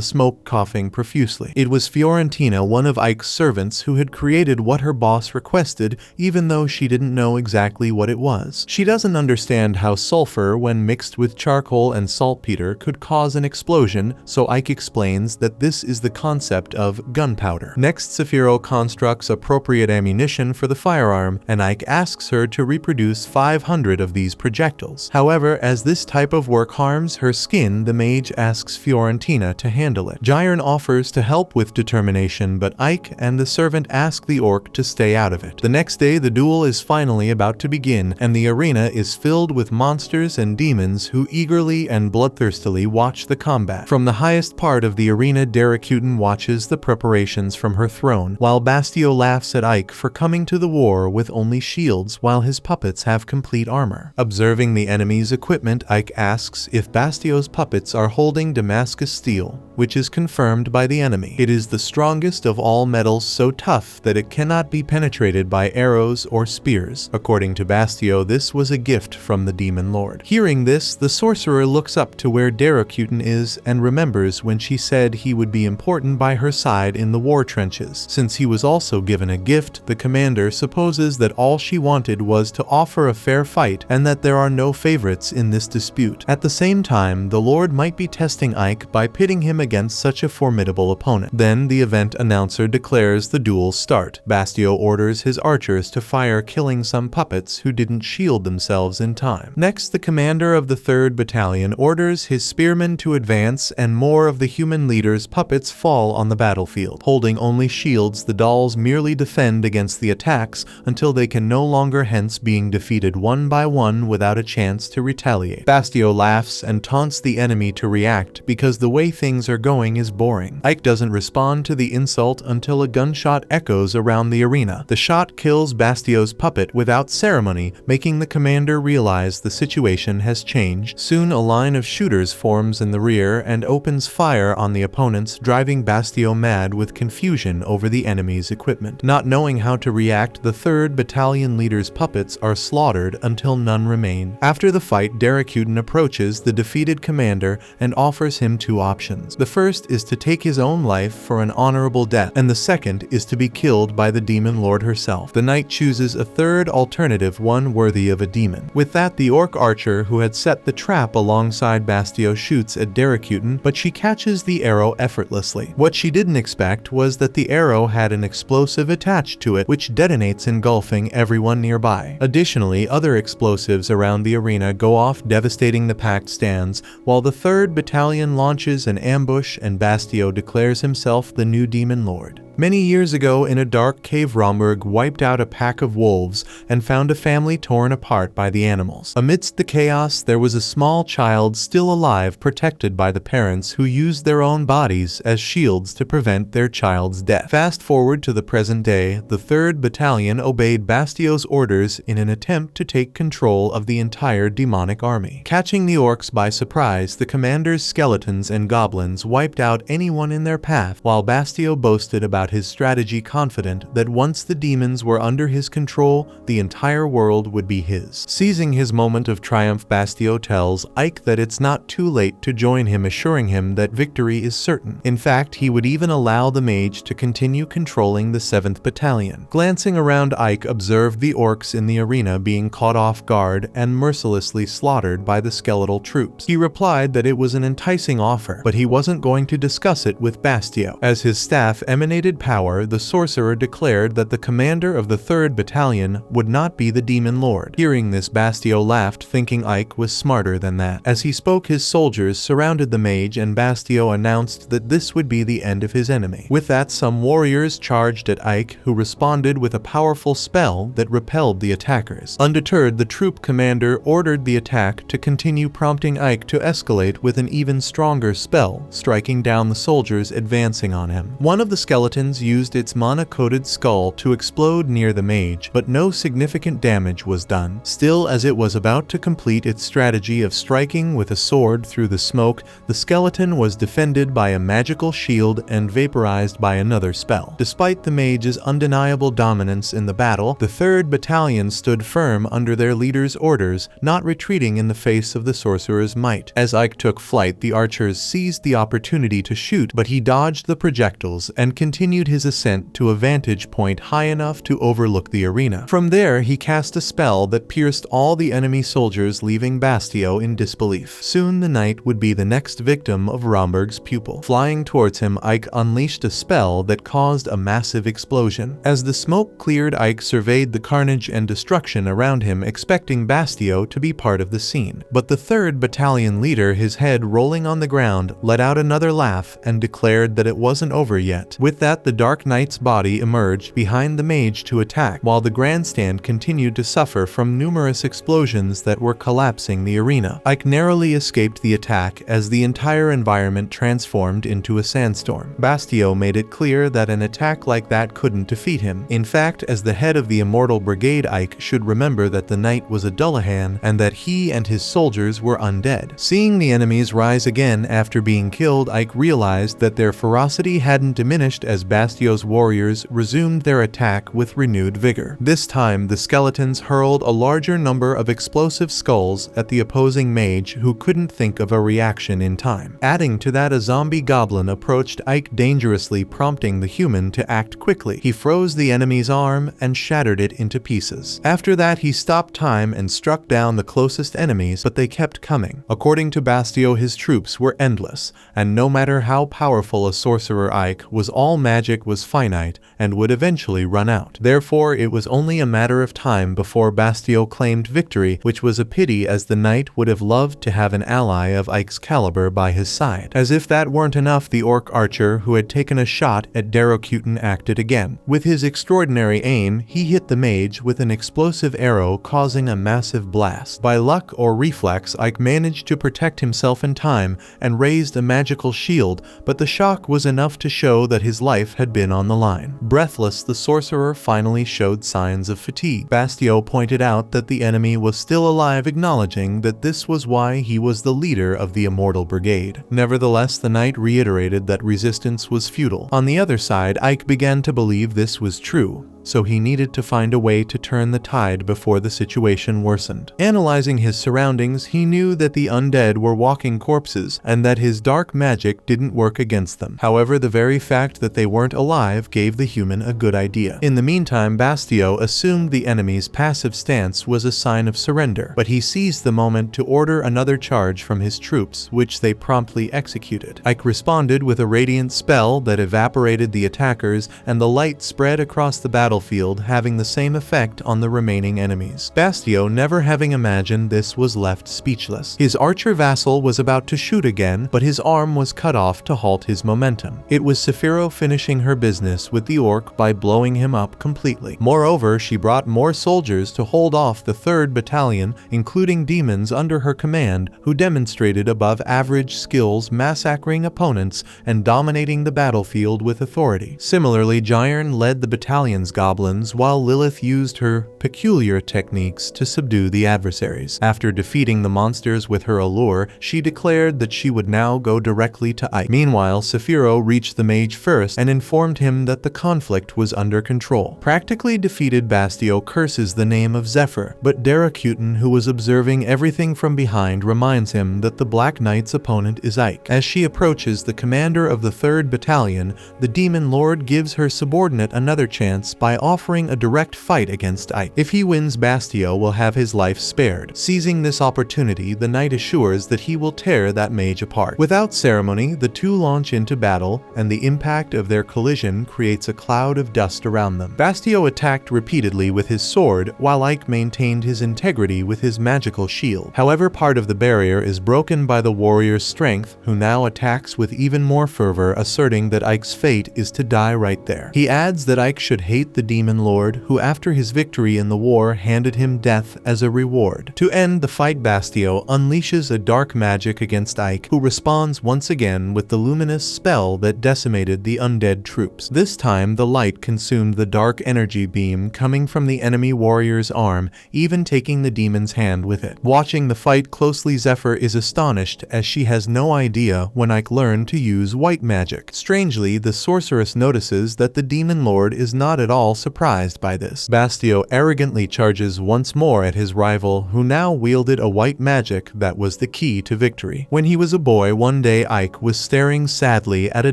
smoke, coughing profusely. It was Fiorentina, one of Ike's servants, who had created what her boss requested, even though she didn't know exactly what it was. She doesn't understand how sulfur, when mixed with charcoal and saltpeter, could cause an explosion, so Ike explains that this is the concept of gunpowder. Next, Saphiro constructs appropriate ammunition for the firearm, and Ike asks her to reproduce 500 of these projectiles. However, as this type of work harms her skin, the mage asks Fiorentina to handle it. Jiron offers to help with determination, but Ike and the servant ask the orc to stay out of it. The next day, the duel is finally about to begin, and the arena is filled with monsters and demons who eagerly and bloodthirstily watch the combat. From the highest part of the arena, Darrokutin watches the preparations from her throne, while Bastio laughs at Ike for coming to the war with only shields while his puppets have complete armor. Observing the enemy's equipment, Ike asks if Bastio's puppets are holding Damascus steel, which is confirmed by the enemy. It is the strongest of all metals, so tough that it cannot be penetrated by arrows or spears. According to Bastio, this was a gift from the demon lord. Hearing this, the sorcerer looks up to where Darrokutin is and remembers when she said he would be important by her side in the war trenches. Since he was also given a gift, the commander supposes that all she wanted was to offer a fair fight and that there are no favorites in this dispute. At the same time, the lord might be testing Ike by pitting him against such a formidable opponent. Then the event announcer declares the duel start. Bastio orders his archers to fire, killing some puppets who didn't shield themselves in time. Next, the commander of the 3rd Battalion orders his spearmen to advance, and more of the human leader's puppets fall on the battlefield. Holding only shields, the dolls merely defend against the attacks until they can no longer, hence being defeated one by one without a chance to retaliate. Bastio laughs and taunts the enemy to react because the way things are going is boring. Ike doesn't respond to the insult until a gunshot echoes around the arena. The shot kills Bastio's puppet without ceremony, making the commander realize the situation has changed. Soon a line of shooters forms in the rear and opens fire on the opponents, driving Bastio mad with confusion over the enemy's equipment. Not knowing how to react, the 3rd Battalion leader's puppets are slaughtered until none remain. After the fight, Darrokutin approaches the defeated commander and offers him two options. The first is to take his own life for an honorable death, and the second is to be killed by the demon lord herself. The knight chooses a third alternative, one worthy of a demon. With that, that, the orc archer who had set the trap alongside Bastio shoots at Derakuten, but she catches the arrow effortlessly. What she didn't expect was that the arrow had an explosive attached to it which detonates, engulfing everyone nearby. Additionally, other explosives around the arena go off, devastating the packed stands, while the 3rd Battalion launches an ambush and Bastio declares himself the new demon lord. Many years ago, in a dark cave, Romberg wiped out a pack of wolves and found a family torn apart by the animals. Amidst the chaos, there was a small child still alive, protected by the parents who used their own bodies as shields to prevent their child's death. Fast forward to the present day, the 3rd Battalion obeyed Bastio's orders in an attempt to take control of the entire demonic army. Catching the orcs by surprise, the commander's skeletons and goblins wiped out anyone in their path, while Bastio boasted about his strategy, confident that once the demons were under his control, the entire world would be his. Seizing his moment of triumph, Bastio tells Ike that it's not too late to join him, assuring him that victory is certain. In fact, he would even allow the mage to continue controlling the 7th Battalion. Glancing around, Ike observed the orcs in the arena being caught off guard and mercilessly slaughtered by the skeletal troops. He replied that it was an enticing offer, but he wasn't going to discuss it with Bastio. As his staff emanated power, the sorcerer declared that the commander of the 3rd Battalion would not be the demon lord. Hearing this, Bastio laughed, thinking Ike was smarter than that. As he spoke, his soldiers surrounded the mage and Bastio announced that this would be the end of his enemy. With that, some warriors charged at Ike, who responded with a powerful spell that repelled the attackers. Undeterred, the troop commander ordered the attack to continue, prompting Ike to escalate with an even stronger spell, striking down the soldiers advancing on him. One of the skeletons used its mana-coated skull to explode near the mage, but no significant damage was done. Still, as it was about to complete its strategy of striking with a sword through the smoke, the skeleton was defended by a magical shield and vaporized by another spell. Despite the mage's undeniable dominance in the battle, the 3rd Battalion stood firm under their leader's orders, not retreating in the face of the sorcerer's might. As Ike took flight, the archers seized the opportunity to shoot, but he dodged the projectiles and continued his ascent to a vantage point high enough to overlook the arena. From there, he cast a spell that pierced all the enemy soldiers, leaving Bastio in disbelief. Soon the knight would be the next victim of Romberg's pupil. Flying towards him, Ike unleashed a spell that caused a massive explosion. As the smoke cleared, Ike surveyed the carnage and destruction around him, expecting Bastio to be part of the scene. But the 3rd Battalion leader, his head rolling on the ground, let out another laugh and declared that it wasn't over yet. With that, the Dark Knight's body emerged behind the mage to attack, while the grandstand continued to suffer from numerous explosions that were collapsing the arena. Ike narrowly escaped the attack as the entire environment transformed into a sandstorm. Bastio made it clear that an attack like that couldn't defeat him. In fact, as the head of the Immortal Brigade, Ike should remember that the knight was a Dullahan and that he and his soldiers were undead. Seeing the enemies rise again after being killed, Ike realized that their ferocity hadn't diminished as Bastio's warriors resumed their attack with renewed vigor. This time, the skeletons hurled a larger number of explosive skulls at the opposing mage, who couldn't think of a reaction in time. Adding to that, a zombie goblin approached Ike dangerously, prompting the human to act quickly. He froze the enemy's arm and shattered it into pieces. After that, he stopped time and struck down the closest enemies, but they kept coming. According to Bastio, his troops were endless, and no matter how powerful a sorcerer Ike was, all magic was finite and would eventually run out. Therefore, it was only a matter of time before Bastio claimed victory, which was a pity as the knight would have loved to have an ally of Ike's caliber by his side. As if that weren't enough, the orc archer who had taken a shot at Derakuten acted again. With his extraordinary aim, he hit the mage with an explosive arrow, causing a massive blast. By luck or reflex, Ike managed to protect himself in time and raised a magical shield, but the shock was enough to show that his life had been on the line. Breathless, the sorcerer finally showed signs of fatigue. Bastio pointed out that the enemy was still alive, acknowledging that this was why he was the leader of the Immortal Brigade. Nevertheless, the knight reiterated that resistance was futile. On the other side, Ike began to believe this was true. so he needed to find a way to turn the tide before the situation worsened. Analyzing his surroundings, he knew that the undead were walking corpses and that his dark magic didn't work against them. However, the very fact that they weren't alive gave the human a good idea. In the meantime, Bastio assumed the enemy's passive stance was a sign of surrender, but he seized the moment to order another charge from his troops, which they promptly executed. Ike responded with a radiant spell that evaporated the attackers, and the light spread across the battlefield, having the same effect on the remaining enemies. Bastio, never having imagined this, was left speechless. His archer vassal was about to shoot again, but his arm was cut off to halt his momentum. It was Saphiro finishing her business with the orc by blowing him up completely. Moreover, she brought more soldiers to hold off the 3rd Battalion, including demons under her command, who demonstrated above-average skills massacring opponents and dominating the battlefield with authority. Similarly, Jiron led the battalion's goblins, while Lilith used her peculiar techniques to subdue the adversaries. After defeating the monsters with her allure, she declared that she would now go directly to Ike. Meanwhile, Saphiro reached the mage first and informed him that the conflict was under control. Practically defeated, Bastio curses the name of Zephyr, but Darakutin, who was observing everything from behind, reminds him that the Black Knight's opponent is Ike. As she approaches the commander of the 3rd Battalion, the Demon Lord gives her subordinate another chance by offering a direct fight against Ike. If he wins, Bastio will have his life spared. Seizing this opportunity, the knight assures that he will tear that mage apart. Without ceremony, the two launch into battle, and the impact of their collision creates a cloud of dust around them. Bastio attacked repeatedly with his sword, while Ike maintained his integrity with his magical shield. However, part of the barrier is broken by the warrior's strength, who now attacks with even more fervor, asserting that Ike's fate is to die right there. He adds that Ike should hate the Demon Lord, who after his victory in the war handed him death as a reward. To end the fight, Bastio unleashes a dark magic against Ike, who responds once again with the luminous spell that decimated the undead troops. This time, the light consumed the dark energy beam coming from the enemy warrior's arm, even taking the demon's hand with it. Watching the fight closely, Zephyr is astonished as she has no idea when Ike learned to use white magic. Strangely, the sorceress notices that the Demon Lord is not at all surprised by this. Bastio arrogantly charges once more at his rival, who now wielded a white magic that was the key to victory. When he was a boy, one day Ike was staring sadly at a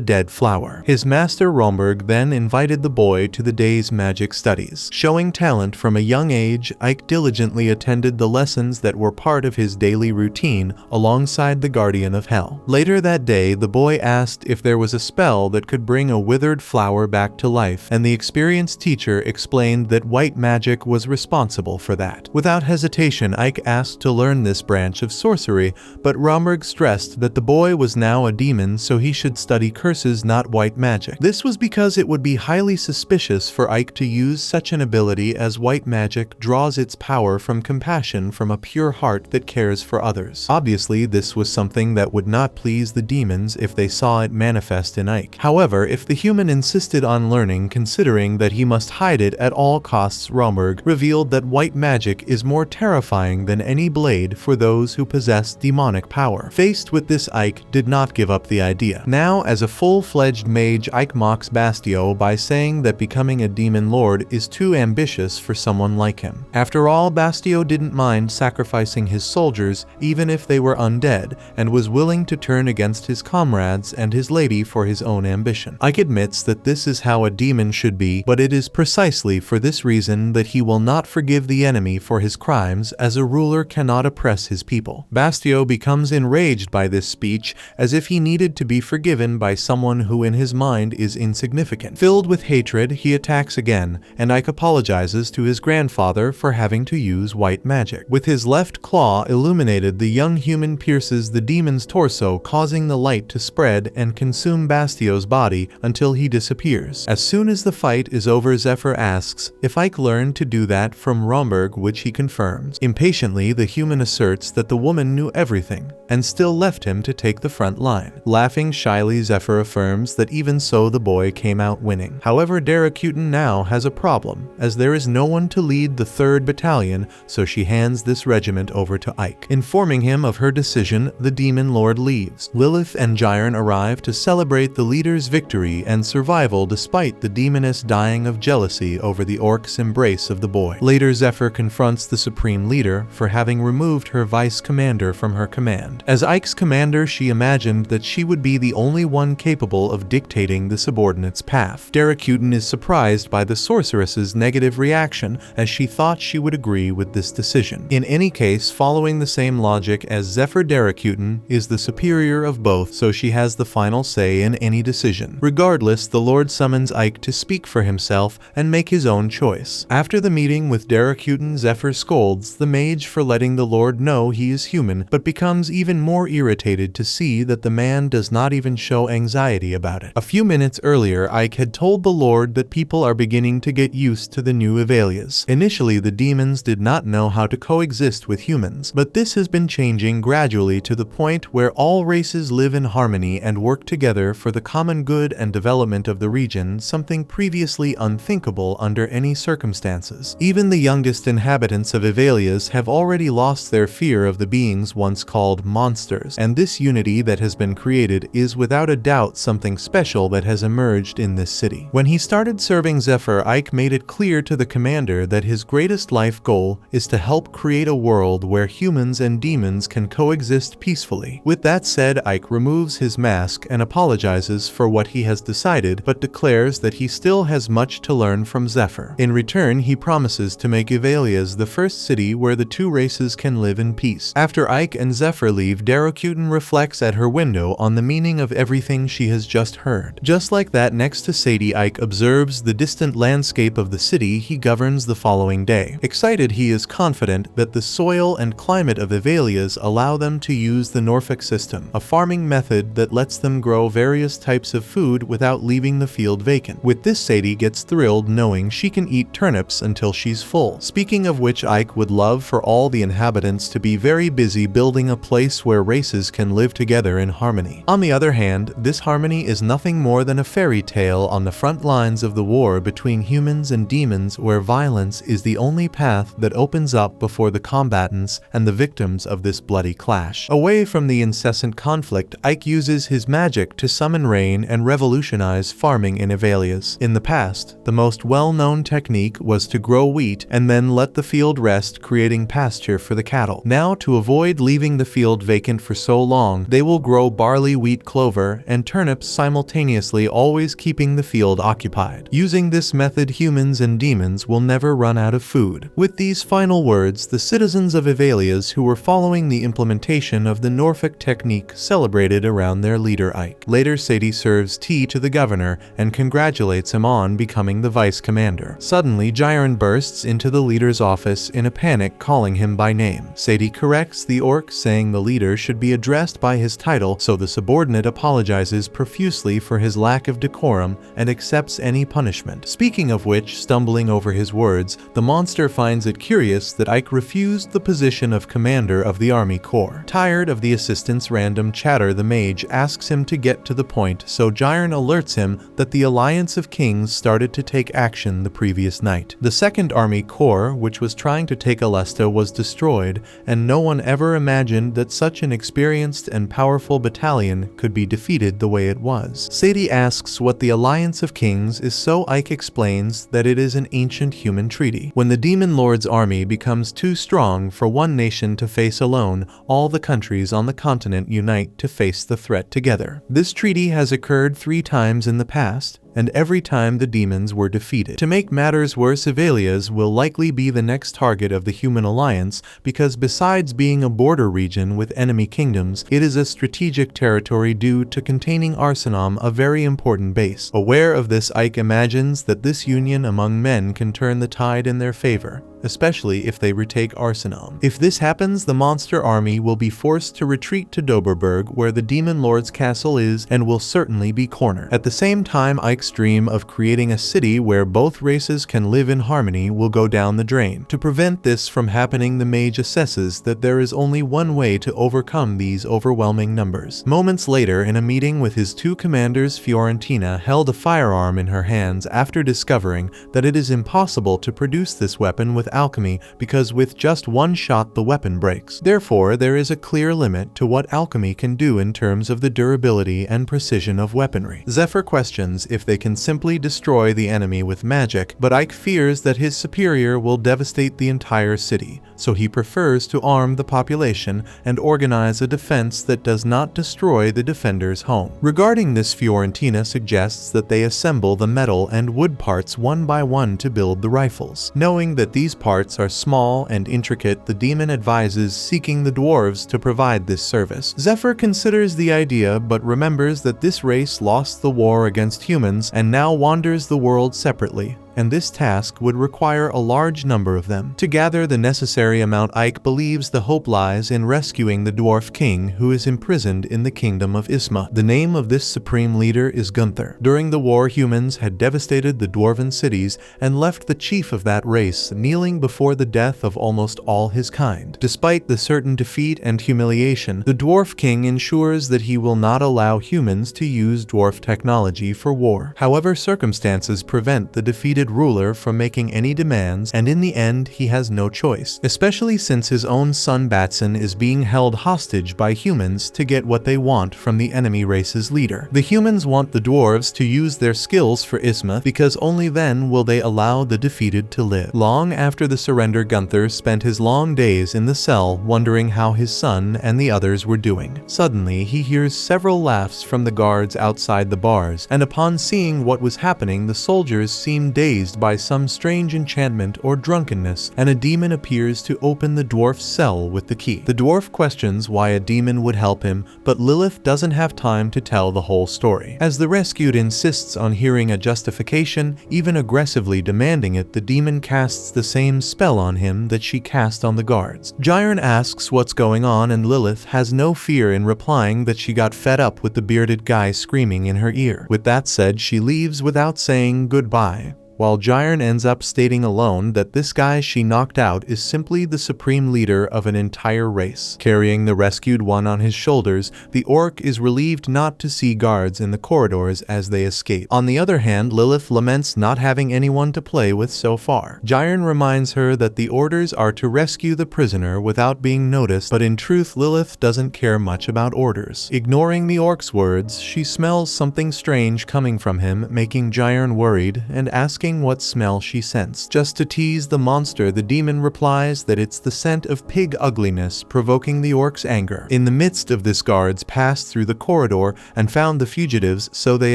dead flower. His master Romberg then invited the boy to the day's magic studies. Showing talent from a young age, Ike diligently attended the lessons that were part of his daily routine alongside the Guardian of Hell. Later that day, the boy asked if there was a spell that could bring a withered flower back to life, and the experienced teacher explained that white magic was responsible for that. Without hesitation, Ike asked to learn this branch of sorcery, but Romberg stressed that the boy was now a demon, so he should study curses, not white magic. This was because it would be highly suspicious for Ike to use such an ability, as white magic draws its power from compassion from a pure heart that cares for others. Obviously, this was something that would not please the demons if they saw it manifest in Ike. However, if the human insisted on learning, considering that he must hide it at all costs, Romberg revealed that white magic is more terrifying than any blade for those who possess demonic power. Faced with this, Ike did not give up the idea. Now, as a full-fledged mage, Ike mocks Bastio by saying that becoming a demon lord is too ambitious for someone like him. After all, Bastio didn't mind sacrificing his soldiers, even if they were undead, and was willing to turn against his comrades and his lady for his own ambition. Ike admits that this is how a demon should be, but it is precisely for this reason that he will not forgive the enemy for his crimes, as a ruler cannot oppress his people. Bastio becomes enraged by this speech, as if he needed to be forgiven by someone who in his mind is insignificant. Filled with hatred, he attacks again, and Ike apologizes to his grandfather for having to use white magic. With his left claw illuminated, the young human pierces the demon's torso, causing the light to spread and consume Bastio's body until he disappears. As soon as the fight is over, Zephyr asks if Ike learned to do that from Romberg, which he confirms. Impatiently, the human asserts that the woman knew everything and still left him to take the front line. Laughing shyly, Zephyr affirms that even so the boy came out winning. However, Darakutin now has a problem, as there is no one to lead the 3rd Battalion, so she hands this regiment over to Ike. Informing him of her decision, the Demon Lord leaves. Lilith and Jiron arrive to celebrate the leader's victory and survival despite the demoness dying of of jealousy over the orc's embrace of the boy. Later, Zephyr confronts the Supreme Leader for having removed her vice commander from her command. As Ike's commander, she imagined that she would be the only one capable of dictating the subordinates' path. Derakuten is surprised by the sorceress's negative reaction, as she thought she would agree with this decision. In any case, following the same logic as Zephyr, Derakuten is the superior of both, so she has the final say in any decision. Regardless, the Lord summons Ike to speak for himself and make his own choice. After the meeting with Derakuten, Zephyr scolds the mage for letting the Lord know he is human, but becomes even more irritated to see that the man does not even show anxiety about it. A few minutes earlier, Ike had told the Lord that people are beginning to get used to the new Evalias. Initially, the demons did not know how to coexist with humans, but this has been changing gradually to the point where all races live in harmony and work together for the common good and development of the region, something previously unthinkable under any circumstances. Even the youngest inhabitants of Evalias have already lost their fear of the beings once called monsters, and this unity that has been created is without a doubt something special that has emerged in this city. When he started serving Zephyr, Ike made it clear to the commander that his greatest life goal is to help create a world where humans and demons can coexist peacefully. With that said, Ike removes his mask and apologizes for what he has decided, but declares that he still has much to learn from Zephyr. In return, he promises to make Evalias the first city where the two races can live in peace. After Ike and Zephyr leave, Derakuten reflects at her window on the meaning of everything she has just heard. Just like that, next to Sadie, Ike observes the distant landscape of the city he governs the following day. Excited, he is confident that the soil and climate of Evalias allow them to use the Norfolk system, a farming method that lets them grow various types of food without leaving the field vacant. With this, Sadie gets thrilled knowing she can eat turnips until she's full. Speaking of which, Ike would love for all the inhabitants to be very busy building a place where races can live together in harmony. On the other hand, this harmony is nothing more than a fairy tale on the front lines of the war between humans and demons, where violence is the only path that opens up before the combatants and the victims of this bloody clash. Away from the incessant conflict, Ike uses his magic to summon rain and revolutionize farming in Evalias. In the past, the most well-known technique was to grow wheat and then let the field rest, creating pasture for the cattle. Now, to avoid leaving the field vacant for so long, they will grow barley, wheat, clover, and turnips simultaneously, always keeping the field occupied. Using this method, humans and demons will never run out of food. With these final words, the citizens of Evalias who were following the implementation of the Norfolk technique celebrated around their leader Ike. Later, Sadie serves tea to the governor and congratulates him on becoming the vice commander. Suddenly, Jiron bursts into the leader's office in a panic, calling him by name. Sadie corrects the orc, saying the leader should be addressed by his title, so the subordinate apologizes profusely for his lack of decorum and accepts any punishment. Speaking of which, stumbling over his words, the monster finds it curious that Ike refused the position of commander of the army corps. Tired of the assistant's random chatter, the mage asks him to get to the point, so Jiron alerts him that the Alliance of Kings started to take action the previous night. The Second Army Corps, which was trying to take Alesta, was destroyed, and no one ever imagined that such an experienced and powerful battalion could be defeated the way it was. Sadie asks what the Alliance of Kings is, so Ike explains that it is an ancient human treaty. When the Demon Lord's army becomes too strong for one nation to face alone, all the countries on the continent unite to face the threat together. This treaty has occurred 3 times in the past, and every time the demons were defeated. To make matters worse, Evalias will likely be the next target of the human alliance, because besides being a border region with enemy kingdoms, it is a strategic territory due to containing Arsenam, a very important base. Aware of this, Ike imagines that this union among men can turn the tide in their favor, especially if they retake Arsenam. If this happens, the monster army will be forced to retreat to Doberberg, where the Demon Lord's castle is, and will certainly be cornered. At the same time, Ike's dream of creating a city where both races can live in harmony will go down the drain. To prevent this from happening, the mage assesses that there is only one way to overcome these overwhelming numbers. Moments later, in a meeting with his 2 commanders, Fiorentina held a firearm in her hands after discovering that it is impossible to produce this weapon without alchemy because with just one shot the weapon breaks. Therefore, there is a clear limit to what alchemy can do in terms of the durability and precision of weaponry. Zephyr questions if they can simply destroy the enemy with magic, but Ike fears that his superior will devastate the entire city, so he prefers to arm the population and organize a defense that does not destroy the defender's home. Regarding this, Fiorentina suggests that they assemble the metal and wood parts one by one to build the rifles. Knowing that these parts are small and intricate, the demon advises seeking the dwarves to provide this service. Zephyr considers the idea but remembers that this race lost the war against humans and now wanders the world separately, and this task would require a large number of them. To gather the necessary amount, Ike believes the hope lies in rescuing the dwarf king who is imprisoned in the kingdom of Isma. The name of this supreme leader is Gunther. During the war, humans had devastated the dwarven cities and left the chief of that race kneeling before the death of almost all his kind. Despite the certain defeat and humiliation, the dwarf king ensures that he will not allow humans to use dwarf technology for war. However, circumstances prevent the defeated ruler from making any demands, and in the end he has no choice, especially since his own son Batson is being held hostage by humans to get what they want from the enemy race's leader. The humans want the dwarves to use their skills for Isma because only then will they allow the defeated to live. Long after the surrender, Gunther spent his long days in the cell wondering how his son and the others were doing. Suddenly he hears several laughs from the guards outside the bars, and upon seeing what was happening, the soldiers seem dazed by some strange enchantment or drunkenness, and a demon appears to open the dwarf's cell with the key. The dwarf questions why a demon would help him, but Lilith doesn't have time to tell the whole story. As the rescued insists on hearing a justification, even aggressively demanding it, the demon casts the same spell on him that she cast on the guards. Jiron asks what's going on, and Lilith has no fear in replying that she got fed up with the bearded guy screaming in her ear. With that said, she leaves without saying goodbye, while Jiron ends up stating alone that this guy she knocked out is simply the supreme leader of an entire race. Carrying the rescued one on his shoulders, the orc is relieved not to see guards in the corridors as they escape. On the other hand, Lilith laments not having anyone to play with so far. Jiron reminds her that the orders are to rescue the prisoner without being noticed, but in truth Lilith doesn't care much about orders. Ignoring the orc's words, she smells something strange coming from him, making Jiron worried and asking what smell she sensed. Just to tease the monster, the demon replies that it's the scent of pig ugliness, provoking the orc's anger. In the midst of this, guards passed through the corridor and found the fugitives, so they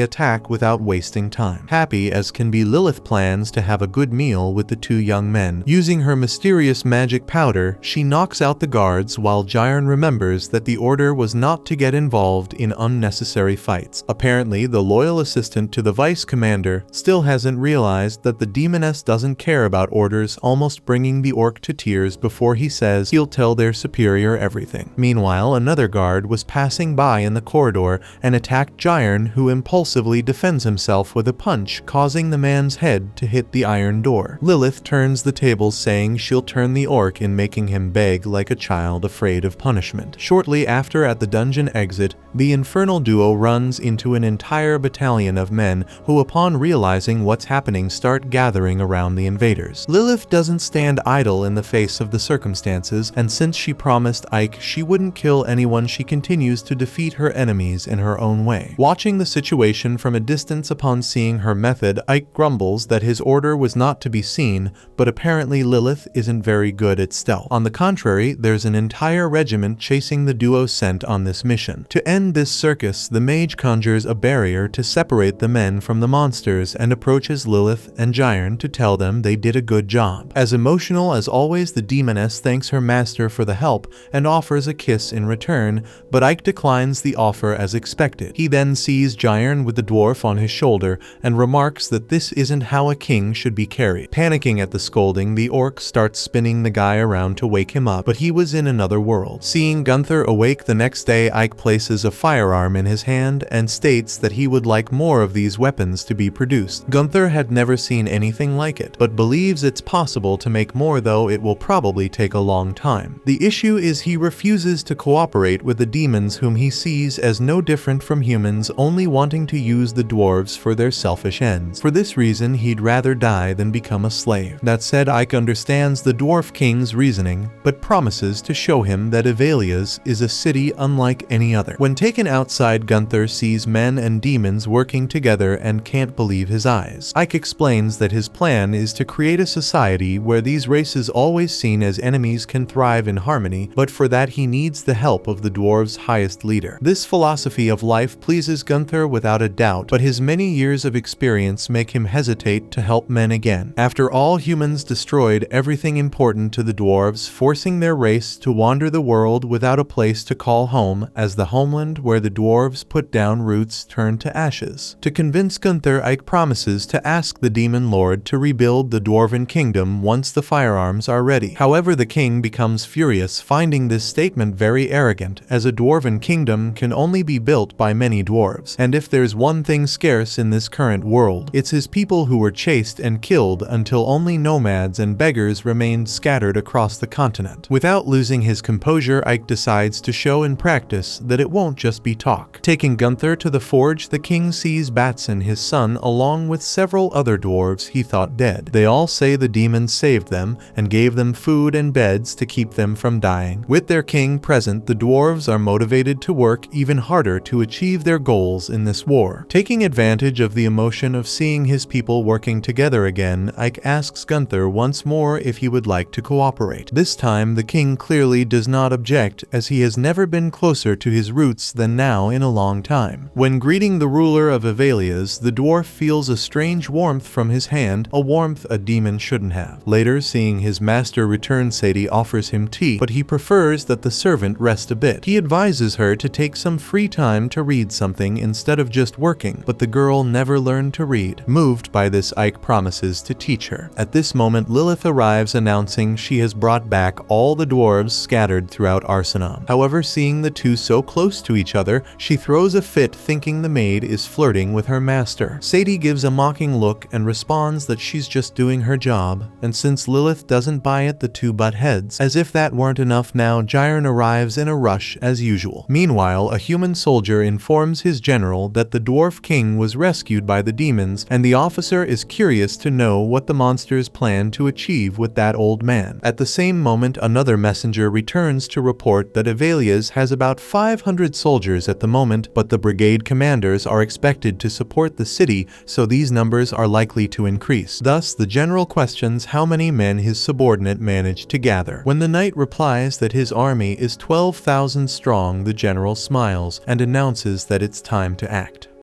attack without wasting time. Happy as can be, Lilith plans to have a good meal with the two young men. Using her mysterious magic powder, she knocks out the guards, while Jiron remembers that the order was not to get involved in unnecessary fights. Apparently, the loyal assistant to the vice commander still hasn't realized that the demoness doesn't care about orders, almost bringing the orc to tears before he says he'll tell their superior everything. Meanwhile, another guard was passing by in the corridor and attacked Jiron, who impulsively defends himself with a punch, causing the man's head to hit the iron door. Lilith turns the tables, saying she'll turn the orc in, making him beg like a child afraid of punishment. Shortly after, at the dungeon exit, the infernal duo runs into an entire battalion of men who, upon realizing what's happening, start gathering around the invaders. Lilith doesn't stand idle in the face of the circumstances, and since she promised Ike she wouldn't kill anyone, she continues to defeat her enemies in her own way. Watching the situation from a distance, upon seeing her method, Ike grumbles that his order was not to be seen, but apparently Lilith isn't very good at stealth. On the contrary, there's an entire regiment chasing the duo sent on this mission. To end this circus, the mage conjures a barrier to separate the men from the monsters and approaches Lilith and Jiron to tell them they did a good job. As emotional as always, the demoness thanks her master for the help and offers a kiss in return, but Ike declines the offer as expected. He then sees Jiron with the dwarf on his shoulder and remarks that this isn't how a king should be carried. Panicking at the scolding, the orc starts spinning the guy around to wake him up, but he was in another world. Seeing Gunther awake the next day, Ike places a firearm in his hand and states that he would like more of these weapons to be produced. Gunther had never never seen anything like it, but believes it's possible to make more, though it will probably take a long time. The issue is he refuses to cooperate with the demons, whom he sees as no different from humans, only wanting to use the dwarves for their selfish ends. For this reason, he'd rather die than become a slave. That said, Ike understands the Dwarf King's reasoning, but promises to show him that Avelia's is a city unlike any other. When taken outside, Gunther sees men and demons working together and can't believe his eyes. Ike explains that his plan is to create a society where these races, always seen as enemies, can thrive in harmony, but for that he needs the help of the dwarves' highest leader. This philosophy of life pleases Gunther without a doubt, but his many years of experience make him hesitate to help men again. After all, humans destroyed everything important to the dwarves, forcing their race to wander the world without a place to call home, as the homeland where the dwarves put down roots turned to ashes. To convince Gunther, Ike promises to ask the demon lord to rebuild the dwarven kingdom once the firearms are ready. However, the king becomes furious, finding this statement very arrogant, as a dwarven kingdom can only be built by many dwarves, and if there's one thing scarce in this current world, it's his people, who were chased and killed until only nomads and beggars remained scattered across the continent. Without losing his composure, Ike decides to show in practice that it won't just be talk. Taking Gunther to the forge, the king sees Batson, his son, along with several other dwarves he thought dead. They all say the demons saved them and gave them food and beds to keep them from dying. With their king present, the dwarves are motivated to work even harder to achieve their goals in this war. Taking advantage of the emotion of seeing his people working together again, Ike asks Gunther once more if he would like to cooperate. This time, the king clearly does not object, as he has never been closer to his roots than now in a long time. When greeting the ruler of Avelia's, the dwarf feels a strange warmth from his hand, a warmth a demon shouldn't have. Later, seeing his master return, Sadie offers him tea, but he prefers that the servant rest a bit. He advises her to take some free time to read something instead of just working, but the girl never learned to read. Moved by this, Ike promises to teach her. At this moment, Lilith arrives, announcing she has brought back all the dwarves scattered throughout Arsenam. However, seeing the two so close to each other, she throws a fit, thinking the maid is flirting with her master. Sadie gives a mocking look and responds that she's just doing her job, and since Lilith doesn't buy it, the two butt heads. As if that weren't enough, now Jiron arrives in a rush as usual. Meanwhile, a human soldier informs his general that the dwarf king was rescued by the demons, and the officer is curious to know what the monsters plan to achieve with that old man. At the same moment, another messenger returns to report that Avelia's has about 500 soldiers at the moment, but the brigade commanders are expected to support the city, so these numbers are likely to increase. Thus, the general questions how many men his subordinate managed to gather. When the knight replies that his army is 12,000 strong, the general smiles and announces that it's time to act.